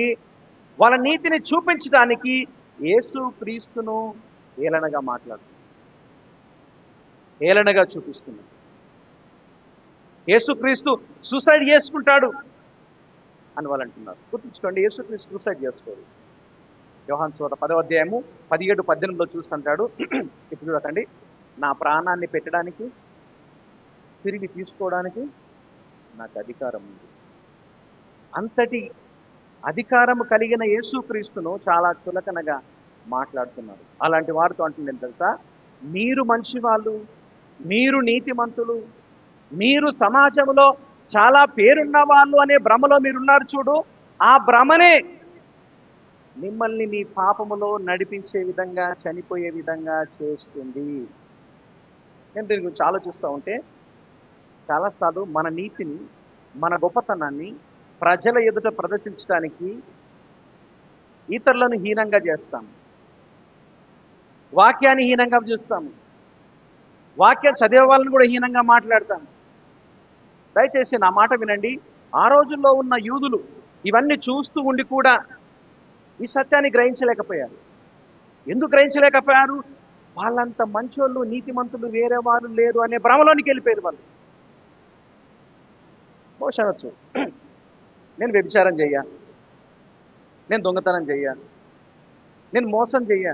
Speaker 1: వాళ్ళ నీతిని చూపించడానికి యేసుక్రీస్తును ఏలనగా చూపిస్తున్నారు. యేసుక్రీస్తు సూసైడ్ చేసుకుంటాడు అని వాళ్ళు అంటున్నారు. గుర్తుంచుకోండి, యేసుక్రీస్తు సూసైడ్ చేసుకోడు. యోహాను సువార్త 10వ అధ్యాయము 17-18లో చూస్తుంటాడు. ఇప్పుడు చూడకండి, నా ప్రాణాన్ని పెట్టడానికి తిరిగి తీసుకోవడానికి నాకు అధికారం ఉంది. అంతటి అధికారం కలిగిన యేసుక్రీస్తును చాలా చులకనగా మాట్లాడుతున్నారు. అలాంటి వారితో అంటుంది తెలుసా, మీరు మంచివాళ్ళు, మీరు నీతిమంతులు, మీరు సమాజంలో చాలా పేరున్న వాళ్ళు అనే భ్రమలో మీరున్నారు చూడు, ఆ భ్రమనే మిమ్మల్ని మీ పాపములో నడిపించే విధంగా, చనిపోయే విధంగా చేస్తుంది. నేను దీని గురించి ఆలోచిస్తూ ఉంటే చాలాసార్లు మన నీతిని, మన గొప్పతనాన్ని ప్రజల ఎదుట ప్రదర్శించడానికి ఇతరులను హీనంగా చేస్తాము, వాక్యాన్ని హీనంగా చూస్తాము, వాక్యం చదివే వాళ్ళని కూడా హీనంగా మాట్లాడతాము. దయచేసి నా మాట వినండి. ఆ రోజుల్లో ఉన్న యూదులు ఇవన్నీ చూస్తూ ఉండి కూడా ఈ సత్యాన్ని గ్రహించలేకపోయారు. ఎందుకు గ్రహించలేకపోయారు? వాళ్ళంత మంచోళ్ళు, నీతిమంతులు వేరే వారు లేరు అనే భ్రమలోనికి వెళ్ళిపోయారు వాళ్ళు. మోసనొచ్చు, నేను వ్యభిచారం చెయ్యా, నేను దొంగతనం చెయ్యా, నేను మోసం చెయ్యా,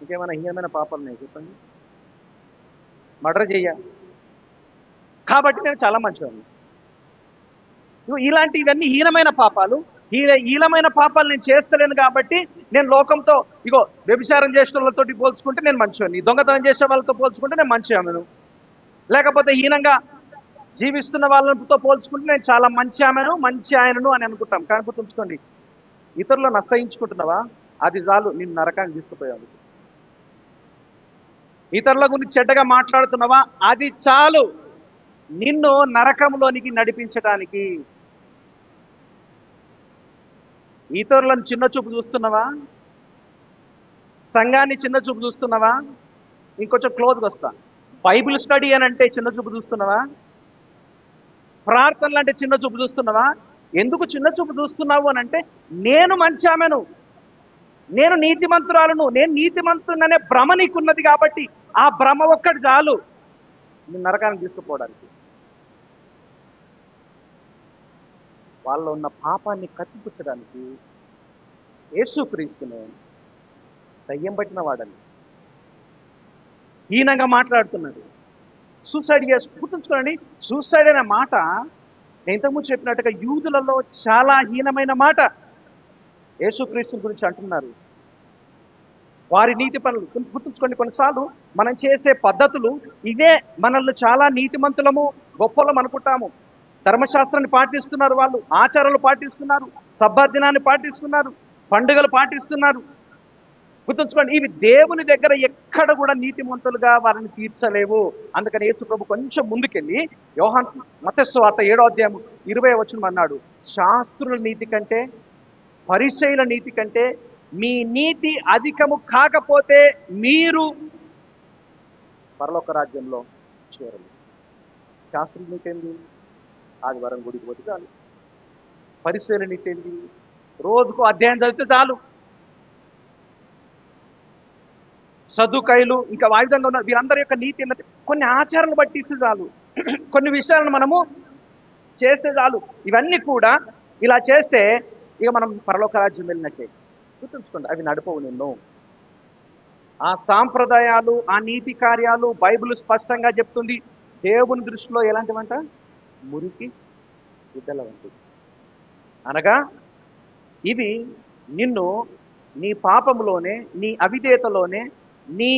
Speaker 1: ఇంకేమైనా హీనమైన పాపాలు నేను చెప్పండి, మర్డర్ చెయ్యా, కాబట్టి నేను చాలా మంచివాడిని. ఇలాంటివన్నీ హీనమైన పాపాలు. హీనమైన పాపాలు నేను చేస్తలేను కాబట్టి నేను లోకంతో వ్యభిచారం చేసే వాళ్ళతో పోల్చుకుంటే నేను మంచివాడిని, దొంగతనం చేసే వాళ్ళతో పోల్చుకుంటే నేను మంచి ఆమెను, లేకపోతే హీనంగా జీవిస్తున్న వాళ్ళతో పోల్చుకుంటే నేను చాలా మంచి ఆమెను, మంచి ఆయనను అని అనుకుంటాం. కానీ గుర్తుంచుకోండి, ఇతరులను అసహించుకుంటున్నావా, అది చాలు నిన్ను నరకానికి తీసుకుపోయావు. ఇతరుల గురించి చెడ్డగా మాట్లాడుతున్నావా, అది చాలు నిన్ను నరకంలోనికి నడిపించడానికి. ఇతరులను చిన్న చూపు చూస్తున్నావా? సంఘాన్ని చిన్న చూపు చూస్తున్నావా? ఇంకొంచెం క్లోజ్గా వస్తా. బైబిల్ స్టడీ అని అంటే చిన్న చూపు చూస్తున్నావా? ప్రార్థనలు అంటే చిన్న చూపు చూస్తున్నావా? ఎందుకు చిన్న చూపు చూస్తున్నావు అని అంటే, నేను మంచి ఆమెను, నేను నీతిమంతురాలను, నేను నీతిమంతుననే భ్రమ నీకున్నది కాబట్టి ఆ భ్రమ ఒక్కటి చాలు నేను నరకానికి తీసుకుపోవడానికి. వాళ్ళలో ఉన్న పాపాన్ని కత్తిపుచ్చడానికి యేసుక్రీస్తును దయ్యం పట్టిన వాడని హీనంగా మాట్లాడుతున్నాడు. సూసైడ్ గుర్తుంచుకోండి, సూసైడ్ అనే మాట నేను ఇంతకుముందు చెప్పినట్టుగా యూదులలో చాలా హీనమైన మాట. యేసుక్రీస్తు గురించి అంటున్నారు. వారి నీతి పనులు గుర్తుంచుకోండి, కొన్నిసార్లు మనం చేసే పద్ధతులు ఇవే మనల్ని చాలా నీతిమంతులము, గొప్పలం అనుకుంటాము. ధర్మశాస్త్రాన్ని పాటిస్తున్నారు, వాళ్ళు ఆచారాలు పాటిస్తున్నారు, సబ్బత్ దినాన్ని పాటిస్తున్నారు, పండుగలు పాటిస్తున్నారు. గుర్తుంచుకోండి, ఇవి దేవుని దగ్గర ఎక్కడ కూడా నీతిమంతులుగా వారిని తీర్చలేవు. అందుకని యేసు ప్రభు కొంచెం ముందుకెళ్ళి యోహాను మత్తయి సువార్త 7వ అధ్యాయం 20వ వచనం అన్నాడు, శాస్త్రుల నీతి కంటే, పరిసయ్యుల నీతి కంటే మీ నీతి అధికము కాకపోతే మీరు పరలోక రాజ్యంలో చేరరు. శాస్త్రుల నీతి ఏంది? ఆదివారం గుడికి పోతే చాలు. పరిసయ్యుల నీతి ఏంది? రోజుకు అధ్యాయం చదివితే చాలు. సదుకాయులు ఇంకా వాయుధంగా ఉన్న వీరందరి యొక్క నీతి ఏంటంటే కొన్ని ఆచారాలను బట్టి ఇస్తే చాలు, కొన్ని విషయాలను మనము చేస్తే చాలు. ఇవన్నీ కూడా ఇలా చేస్తే ఇక మనం పరలోక రాజ్యం వెళ్ళినట్టే. గుర్తుంచుకోండి, అవి నడపవు నిన్ను. ఆ సాంప్రదాయాలు, ఆ నీతి కార్యాలు బైబిల్ స్పష్టంగా చెప్తుంది దేవుని దృష్టిలో ఎలాంటివంట? మురికి గుడ్డల వంటివి. అనగా ఇవి నిన్ను నీ పాపములోనే, నీ అవిధేయతలోనే, నీ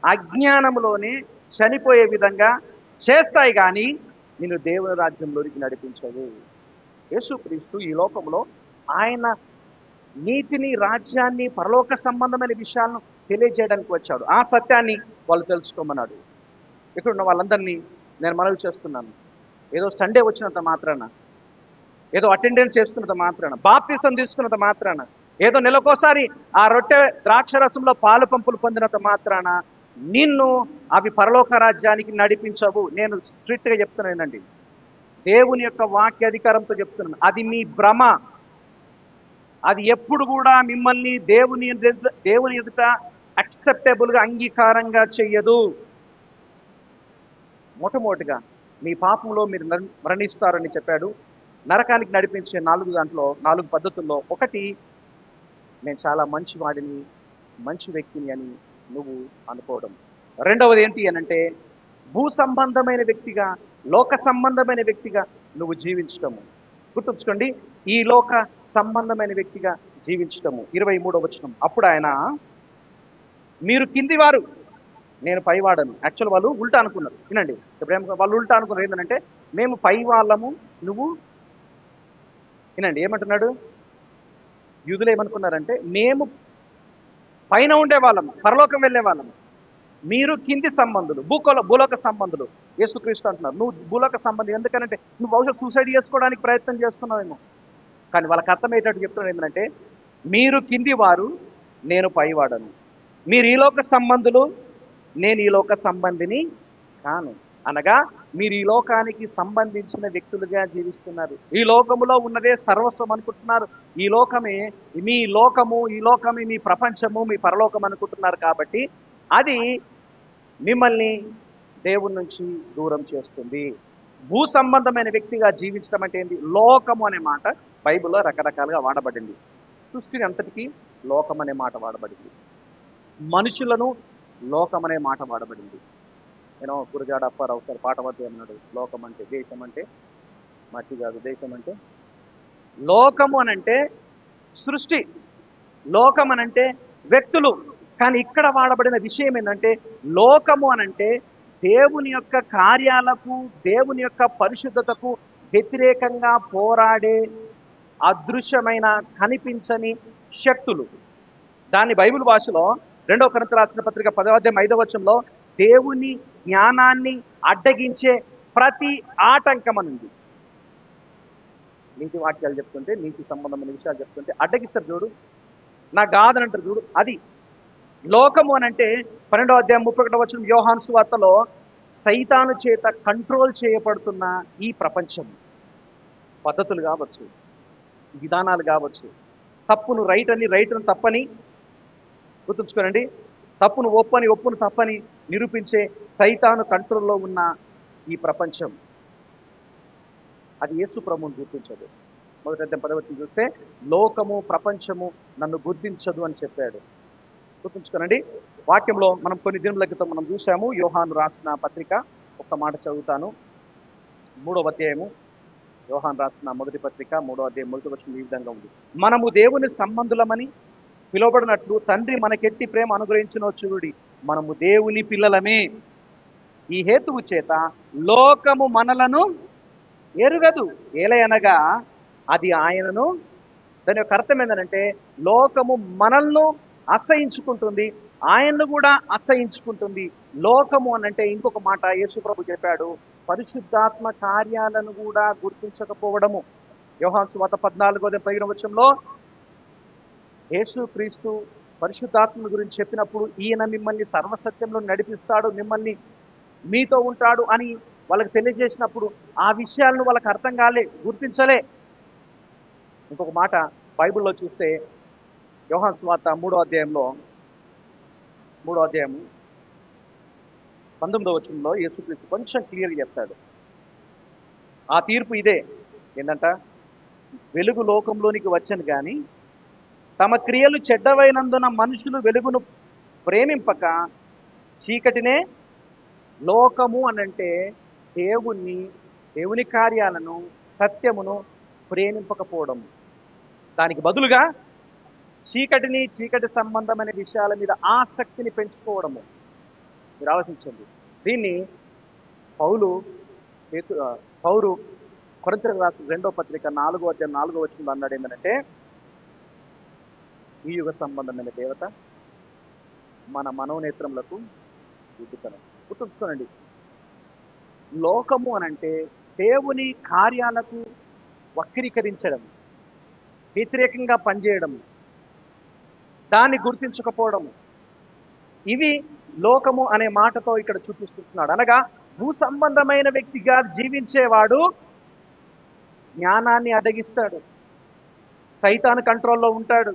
Speaker 1: అజ్ఞానంలోనే చనిపోయే విధంగా చేస్తాయి, కానీ నిన్ను దేవుని రాజ్యంలోనికి నడిపించవు. యేసుక్రీస్తు ఈ లోకంలో ఆయన నీతిని, రాజ్యాన్ని, పరలోక సంబంధమైన విషయాలను తెలియజేయడానికి వచ్చాడు. ఆ సత్యాన్ని వాళ్ళు తెలుసుకోమన్నాడు. ఇక్కడ ఉన్న వాళ్ళందరినీ నేను మనవి చేస్తున్నాను, ఏదో సండే వచ్చినంత మాత్రాన, ఏదో అటెండెన్స్ చేసుకున్నంత మాత్రాన, బాప్తిసం తీసుకున్నంత మాత్రాన, ఏదో నెలకోసారి ఆ రొట్టె ద్రాక్షరసంలో పాలు పంపులు పొందినంత మాత్రాన నిన్ను అవి పరలోక రాజ్యానికి నడిపించవు. నేను స్ట్రిక్ట్గా చెప్తున్నానండి, దేవుని యొక్క వాక్య అధికారంతో చెప్తున్నాను, అది మీ భ్రమ. అది ఎప్పుడు కూడా మిమ్మల్ని దేవుని ఎదుట అక్సెప్టబుల్గా, అంగీకారంగా చెయ్యదు. మొట్టమొదటిగా మీ పాపంలో మీరు మరణిస్తారని చెప్పాడు. నరకానికి నడిపించే 4 పద్ధతుల్లో ఒకటి, నేను చాలా మంచివాడిని, మంచి వ్యక్తిని అని నువ్వు అనుకోవడం. రెండవది ఏంటి అనంటే భూ సంబంధమైన వ్యక్తిగా, లోక సంబంధమైన వ్యక్తిగా నువ్వు జీవించటము. గుర్తుంచుకోండి, ఈ లోక సంబంధమైన వ్యక్తిగా జీవించటము. 23వ వచనం, అప్పుడు ఆయన, మీరు కిందివారు, నేను పైవాడను. యాక్చువల్ వాళ్ళు ఉల్టా అనుకున్నారు. వినండి, ఇప్పుడు వాళ్ళు ఉల్టా అనుకున్నారు. ఏంటంటే మేము పై వాళ్ళము, నువ్వు వినండి ఏమంటున్నాడు. యూదులు ఏమనుకున్నారంటే మేము పైన ఉండే వాళ్ళము, పరలోకం వెళ్ళే వాళ్ళము, మీరు కింది సంబంధులు, భూలోక సంబంధులు. యేసుక్రీస్తు అంటున్నారు నువ్వు భూలోక సంబంధం. ఎందుకనంటే నువ్వు బహుశా సూసైడ్ చేసుకోవడానికి ప్రయత్నం చేస్తున్నావేమో. కానీ వాళ్ళకి అర్థమయ్యేటట్టు చెప్తున్నారు ఏంటంటే, మీరు కింది వారు, నేను పైవాడను. మీరు ఈ లోక సంబంధులు, నేను ఈ లోక సంబంధిని కాను. అనగా మీరు ఈ లోకానికి సంబంధించిన వ్యక్తులుగా జీవిస్తున్నారు. ఈ లోకములో ఉన్నదే సర్వస్వం అనుకుంటున్నారు. ఈ లోకమే మీ లోకము, ఈ లోకమే మీ ప్రపంచము, మీ పరలోకం అనుకుంటున్నారు. కాబట్టి అది మిమ్మల్ని దేవుని నుంచి దూరం చేస్తుంది. భూ సంబంధమైన వ్యక్తిగా జీవించడం అంటే ఏంటి? లోకము అనే మాట బైబిల్లో రకరకాలుగా వాడబడింది. సృష్టిని అంతటికీ లోకం అనే మాట వాడబడింది. మనుషులను లోకం అనే మాట వాడబడింది. నేను గురజాడ అప్పారావు సార్ పాట పద్యం అన్నాడు, లోకం అంటే దేశం అంటే మట్టి కాదు, దేశం అంటే లోకము అనంటే సృష్టి, లోకం అనంటే వ్యక్తులు. కానీ ఇక్కడ వాడబడిన విషయం ఏంటంటే, లోకము అనంటే దేవుని యొక్క కార్యాలకు, దేవుని యొక్క పరిశుద్ధతకు వ్యతిరేకంగా పోరాడే అదృశ్యమైన, కనిపించని శక్తులు. దాన్ని బైబిల్ భాషలో 2వ కొరింథీయులకు రాసిన పత్రిక 10వ అధ్యాయం 5వ వచనంలో దేవుని జ్ఞానాన్ని అడ్డగించే ప్రతి ఆటంకం అనుంది. నీతి వాక్యాలు చెప్తుంటే, నీతి సంబంధమైన విషయాలు చెప్తుంటే అడ్డగిస్తారు చూడు, నాకు కాదనంటారు చూడు. అది లోకము అని అంటే 12వ అధ్యాయం 31వ వచనం యోహాను సువార్తలో సైతాను చేత కంట్రోల్ చేయబడుతున్న ఈ ప్రపంచం, పద్ధతులు కావచ్చు, విధానాలు కావచ్చు, తప్పును రైట్ అని, రైట్ను తప్పని, గుర్తుంచుకోనండి, తప్పును ఒప్పని, ఒప్పును తప్పని నిరూపించే సైతాను కంట్రోల్లో ఉన్న ఈ ప్రపంచం, అది యేసు ప్రభువును గుర్తించదు. మొదటి అధ్యాయం 10వ వచనం చూస్తే లోకము ప్రపంచము నన్ను గుర్తించదు అని చెప్పాడు. గుర్తుంచుకోనండి. వాక్యంలో మనం కొన్ని దినముల క్రితం మనం చూసాము, యోహాను రాసిన పత్రిక, ఒక్క మాట చదువుతాను. 3వ అధ్యాయము, యోహాను రాసిన మొదటి పత్రిక 3వ అధ్యాయం 1వ వచనం ఈ విధంగా ఉంది. మనము దేవుని సంబంధులమని పిలువబడినట్లు తండ్రి మనకెట్టి ప్రేమ అనుగ్రహించిన చూడుడి, మనము దేవుని పిల్లలమే. ఈ హేతువు చేత లోకము మనలను ఎరుగదు, ఏలయనగా అది ఆయనను. దాని యొక్క అర్థం ఏంటంటే లోకము మనల్ని అసహించుకుంటుంది, ఆయన్ను కూడా అసహించుకుంటుంది. లోకము అనంటే ఇంకొక మాట యేసు ప్రభు చెప్పాడు, పరిశుద్ధాత్మ కార్యాలను కూడా గుర్తించకపోవడము. యోహాను సువార్త 14వ వచనంలో యేసు క్రీస్తు పరిశుద్ధాత్మ గురించి చెప్పినప్పుడు, ఈయన మిమ్మల్ని సర్వసత్యంలో నడిపిస్తాడు, మిమ్మల్ని మీతో ఉంటాడు అని వాళ్ళకి తెలియజేసినప్పుడు ఆ విషయాలను వాళ్ళకి అర్థం కాలే, గుర్తించలే. ఇంకొక మాట బైబిల్లో చూస్తే యోహాను సువార్త 3వ అధ్యాయంలో 3వ అధ్యాయము 19వ వచనంలో యేసుక్రీస్తు కొంచెం క్లియర్గా చెప్తాడు. ఆ తీర్పు ఇదే, ఏంటంట, వెలుగు లోకంలోనికి వచ్చను కానీ తమ క్రియలు చెడ్డవైనందున మనుషులు వెలుగును ప్రేమింపక చీకటినే, లోకము అనంటే దేవుని కార్యాలను, సత్యమును ప్రేమింపకపోవడం, దానికి బదులుగా చీకటిని, చీకటి సంబంధమైన విషయాల మీద ఆసక్తిని పెంచుకోవడము. మీరు ఆలోచించండి. దీన్ని పౌలు కొరింథీయులకు రాసిన 2వ పత్రిక 4వ అధ్యాయం 4వ వచనంలో అన్నాడు ఏంటంటే, ఈ యుగ సంబంధమైన దేవత మన మనోనేత్రములకు దిద్దుతనం. గుర్తుంచుకోనండి, లోకము అనంటే దేవుని కార్యాలకు వక్రీకరించడం, వ్యతిరేకంగా పనిచేయడం, దాన్ని గుర్తించకపోవడం, ఇవి లోకము అనే మాటతో ఇక్కడ చూపిస్తున్నాడు. అనగా భూ సంబంధమైన వ్యక్తిగా జీవించేవాడు జ్ఞానాన్ని అడ్డగిస్తాడు, సైతాను కంట్రోల్లో ఉంటాడు,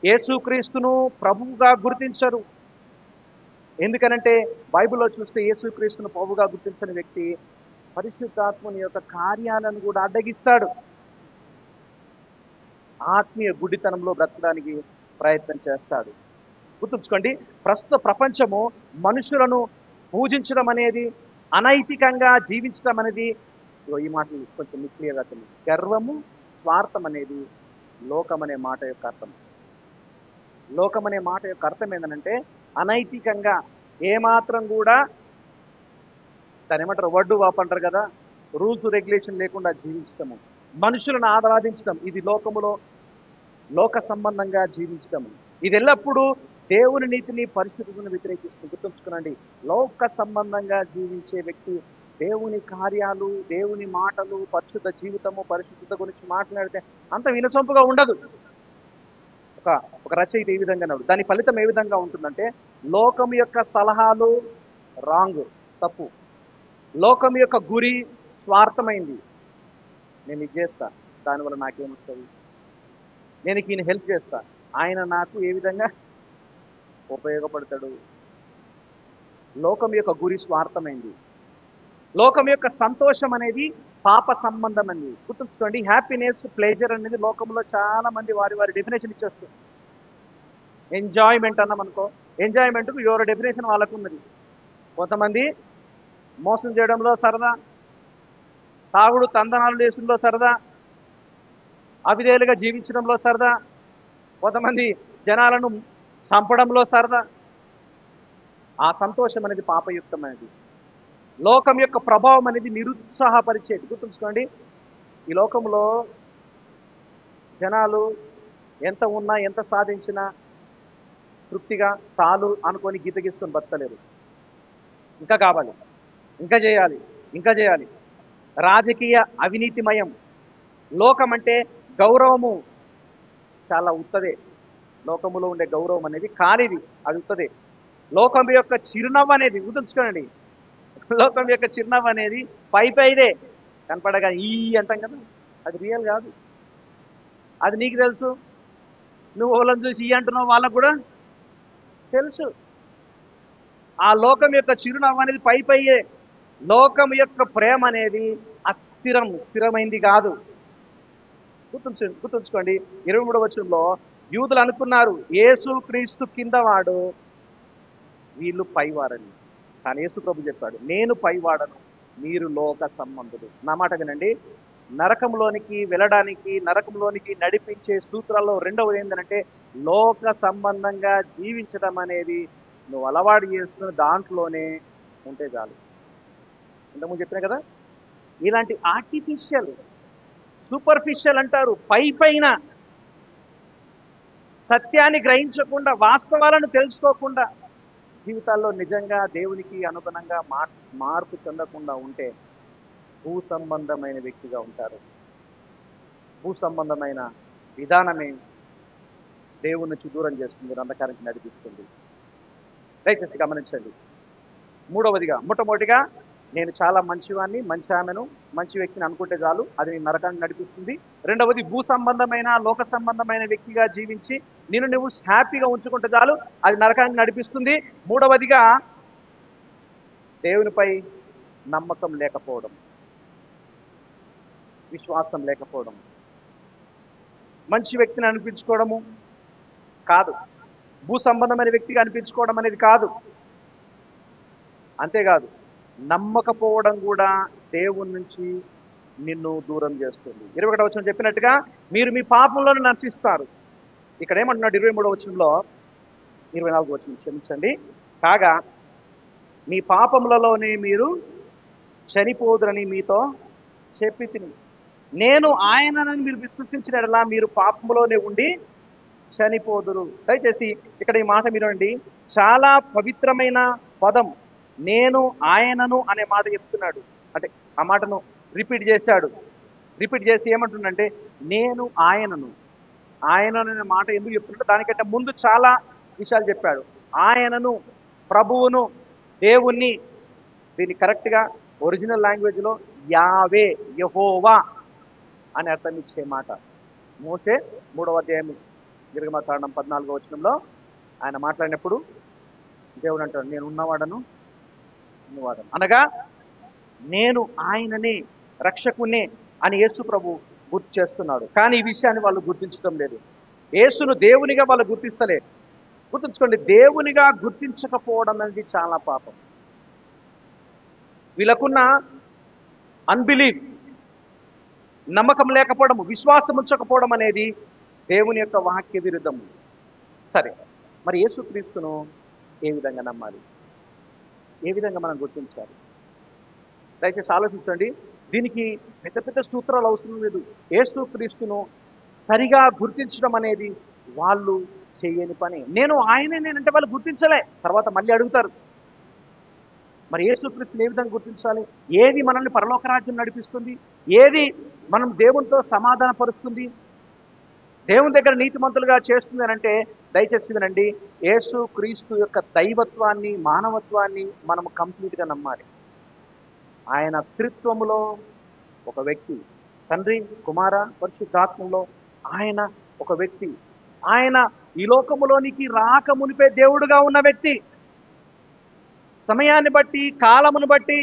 Speaker 1: యేసుక్రీస్తును ప్రభువుగా గుర్తించరు. ఎందుకనంటే బైబిల్లో చూస్తే యేసుక్రీస్తును ప్రభువుగా గుర్తించని వ్యక్తి పరిశుద్ధాత్మని యొక్క కార్యాలను కూడా అడ్డగిస్తాడు, ఆత్మీయ గుడ్డితనంలో బ్రతకడానికి ప్రయత్నం చేస్తాడు. గుర్తుంచుకోండి, ప్రస్తుత ప్రపంచము మనుషులను పూజించడం అనేది, అనైతికంగా జీవించడం అనేది, ఈ మాటలు కొంచెం క్లియర్గా తెలియదు. గర్వము, స్వార్థం అనేది లోకం అనే మాట యొక్క అర్థం. లోకం అనే మాట యొక్క అర్థం ఏంటంటే అనైతికంగా, ఏమాత్రం కూడా దాని ఏమంటారు, వడ్డు వాపు అంటారు కదా, రూల్స్ రెగ్యులేషన్ లేకుండా జీవించటము, మనుషులను ఆరాధించడం, ఇది లోకములో లోక సంబంధంగా జీవించటము. ఇది ఎల్లప్పుడూ దేవుని నీతిని, పరిశుద్ధతను వ్యతిరేకిస్తుంది. గుర్తుంచుకోనండి, లోక సంబంధంగా జీవించే వ్యక్తి దేవుని కార్యాలు, దేవుని మాటలు, పరిశుద్ధ జీవితము, పరిశుద్ధత గురించి మాట్లాడితే అంత వినసొంపుగా ఉండదు. ఒక రచయిత ఈ విధంగా అన్నాడు, దాని ఫలితం ఏ విధంగా ఉంటుందంటే, లోకం యొక్క సలహాలు రాంగ్, తప్పు, లోకం యొక్క గురి స్వార్థమైంది. నేను ఇది చేస్తా, దానివల్ల నాకేమొస్తుంది, నేను ఈయన హెల్ప్ చేస్తా, ఆయన నాకు ఏ విధంగా ఉపయోగపడతాడు. లోకం యొక్క గురి స్వార్థమైంది. లోకం యొక్క సంతోషం అనేది పాప సంబంధం అండి. గుర్తుంచుకోండి, హ్యాపీనెస్, ప్లెజర్ అనేది లోకంలో చాలా మంది వారి డెఫినేషన్ ఇచ్చేస్తారు. ఎంజాయ్మెంట్ అన్నాం అనుకో, ఎంజాయ్మెంట్కు ఎవరి డెఫినేషన్ వాళ్ళకు ఉన్నది. కొంతమంది మోసం చేయడంలో సరదా, తాగుడు తందనాలు లేసుల్లో సరదా, అవిధేయులుగా జీవించడంలో సరదా, కొంతమంది జనాలను చంపడంలో సరదా. ఆ సంతోషం అనేది పాపయుక్తమైనది. లోకం యొక్క ప్రభావం అనేది నిరుత్సాహపరిచేది. గుర్తుంచుకోండి, ఈ లోకంలో జనాలు ఎంత ఉన్నా, ఎంత సాధించినా తృప్తిగా చాలు అనుకొని గీత గీసుకొని బతకలేరు. ఇంకా కావాలి, ఇంకా చేయాలి, ఇంకా చేయాలి. రాజకీయ అవినీతిమయం, లోకం అంటే గౌరవము చాలా ఉత్తదే. లోకములో ఉండే గౌరవం అనేది కానిది, అది ఉత్తదే. లోకం యొక్క చిరునవ్వు అనేది గుర్తుంచుకోనండి. లోకం యొక్క చిరునవ్వు అనేది పైదే కనపడగా ఈ అంటాం కదా, అది రియల్ కాదు. అది నీకు తెలుసు. నువ్వు వాళ్ళని చూసి ఈ అంటున్నావు, వాళ్ళకు కూడా తెలుసు. ఆ లోకం యొక్క చిరునవ్వు అనేది పైయే. లోకం యొక్క ప్రేమ అనేది స్థిరమైంది కాదు. గుర్తుంచుకోండి. 23వ వచనంలో యూదులు అనుకున్నారు యేసు క్రీస్తు కింద వాడు, వీళ్ళు పైవారని. కానీ యేసు ప్రభు చెప్పాడు, నేను పైవాడను, మీరు లోక సంబంధులు. నా మాట వినండి. నరకంలోనికి వెళ్ళడానికి, నరకంలోనికి నడిపించే సూత్రాల్లో రెండవది ఏంటంటే లోక సంబంధంగా జీవించడం అనేది నువ్వు అలవాటు చేస్తున్న దాంట్లోనే ఉంటే చాలు. ఇంతకుముందు చెప్పినా కదా, ఇలాంటి ఆర్టిఫిషియల్, సూపర్ఫిషియల్ అంటారు, పైన సత్యాన్ని గ్రహించకుండా, వాస్తవాలను తెలుసుకోకుండా జీవితాల్లో నిజంగా దేవునికి అనుగుణంగా మార్పు చెందకుండా ఉంటే భూ సంబంధమైన వ్యక్తిగా ఉంటారు. భూ సంబంధమైన విధానమే దేవుని నుంచి దూరం చేస్తుంది, అంధకారానికి నడిపిస్తుంది. దయచేసి గమనించండి. మొట్టమొదటిగా నేను చాలా మంచివాడిని, మంచి ఆమెను, మంచి వ్యక్తిని అనుకుంటే చాలు, అది నీ నరకానికి నడిపిస్తుంది. రెండవది, భూ సంబంధమైన, లోక సంబంధమైన వ్యక్తిగా జీవించి నిన్ను నువ్వు హ్యాపీగా ఉంచుకుంటే చాలు, అది నరకానికి నడిపిస్తుంది. మూడవదిగా, దేవునిపై నమ్మకం లేకపోవడం, విశ్వాసం లేకపోవడం. మంచి వ్యక్తిని అనిపించుకోవడము కాదు, భూ సంబంధమైన వ్యక్తిగా అనిపించుకోవడం అనేది కాదు. అంతేకాదు, నమ్మకపోవడం కూడా దేవుని నుంచి నిన్ను దూరం చేస్తుంది. 21వ వచనం చెప్పినట్టుగా మీరు మీ పాపంలోనే నశిస్తారు. ఇక్కడ ఏమంటున్నాడు 23వ వచనంలో, 24వ వచనం క్షమించండి. కాగా మీ పాపములలోనే మీరు చనిపోదురని మీతో చెప్పి తిని, నేను ఆయనని మీరు విశ్వసించినట్లా మీరు పాపములోనే ఉండి చనిపోదురు. దయచేసి ఇక్కడ ఈ మాట మీరండి, చాలా పవిత్రమైన పదం. నేను ఆయనను అనే మాట చెప్తున్నాడు. అంటే ఆ మాటను రిపీట్ చేసి ఏమంటుండంటే, నేను ఆయనను అనే మాట ఎందుకు చెప్తున్నాడు, దానికంటే ముందు చాలా విషయాలు చెప్పాడు. ఆయనను, ప్రభువును, దేవుణ్ణి. దీన్ని కరెక్ట్గా ఒరిజినల్ లాంగ్వేజ్లో యావే, యెహోవా అని అర్థం ఇచ్చే మాట. మోసే 3వ అధ్యాయం నిర్గమకాండం 14వ వచనంలో ఆయన మాట్లాడినప్పుడు దేవుడు అంటాడు, నేను ఉన్నవాడను, అనగా నేను ఆయననే, రక్షకునే అని యేసు ప్రభు గుర్తు చేస్తున్నాడు. కానీ ఈ విషయాన్ని వాళ్ళు గుర్తించడం లేదు. యేసును దేవునిగా వాళ్ళు గుర్తిస్తలేదు. గుర్తుంచుకోండి, దేవునిగా గుర్తించకపోవడం అనేది చాలా పాపం. వీళ్ళకున్న అన్బిలీఫ్, నమ్మకం లేకపోవడం, విశ్వాసం ఉంచకపోవడం అనేది దేవుని యొక్క వాక్య విరుద్ధము. సరే, మరి యేసుక్రీస్తును ఏ విధంగా నమ్మాలి, ఏ విధంగా మనం గుర్తించాలి? దయచేసి ఆలోచించండి. దీనికి పెద్ద సూత్రాలు అవసరం లేదు. యేసుక్రీస్తును సరిగా గుర్తించడం అనేది వాళ్ళు చేయని పని. నేను నేనంటే వాళ్ళు గుర్తించలే. తర్వాత మళ్ళీ అడుగుతారు, మరి యేసుక్రీస్తుని ఏ విధంగా గుర్తించాలి? ఏది మనల్ని పరలోక రాజ్యం నడిపిస్తుంది? ఏది మనం దేవునితో సమాధాన పరుస్తుంది, దేవుని దగ్గర నీతిమంతులుగా చేస్తుంది అని అంటే, దయచేసి వినండి, యేసుక్రీస్తు యొక్క దైవత్వాన్ని, మానవత్వాన్ని మనం కంప్లీట్గా నమ్మాలి. ఆయన త్రిత్వములో ఒక వ్యక్తి, తండ్రి, కుమార, పరిశుద్ధాత్మలో ఆయన ఒక వ్యక్తి. ఆయన ఈ లోకములోనికి రాక మునిపే దేవుడుగా ఉన్న వ్యక్తి. సమయాన్ని బట్టి, కాలమును బట్టి,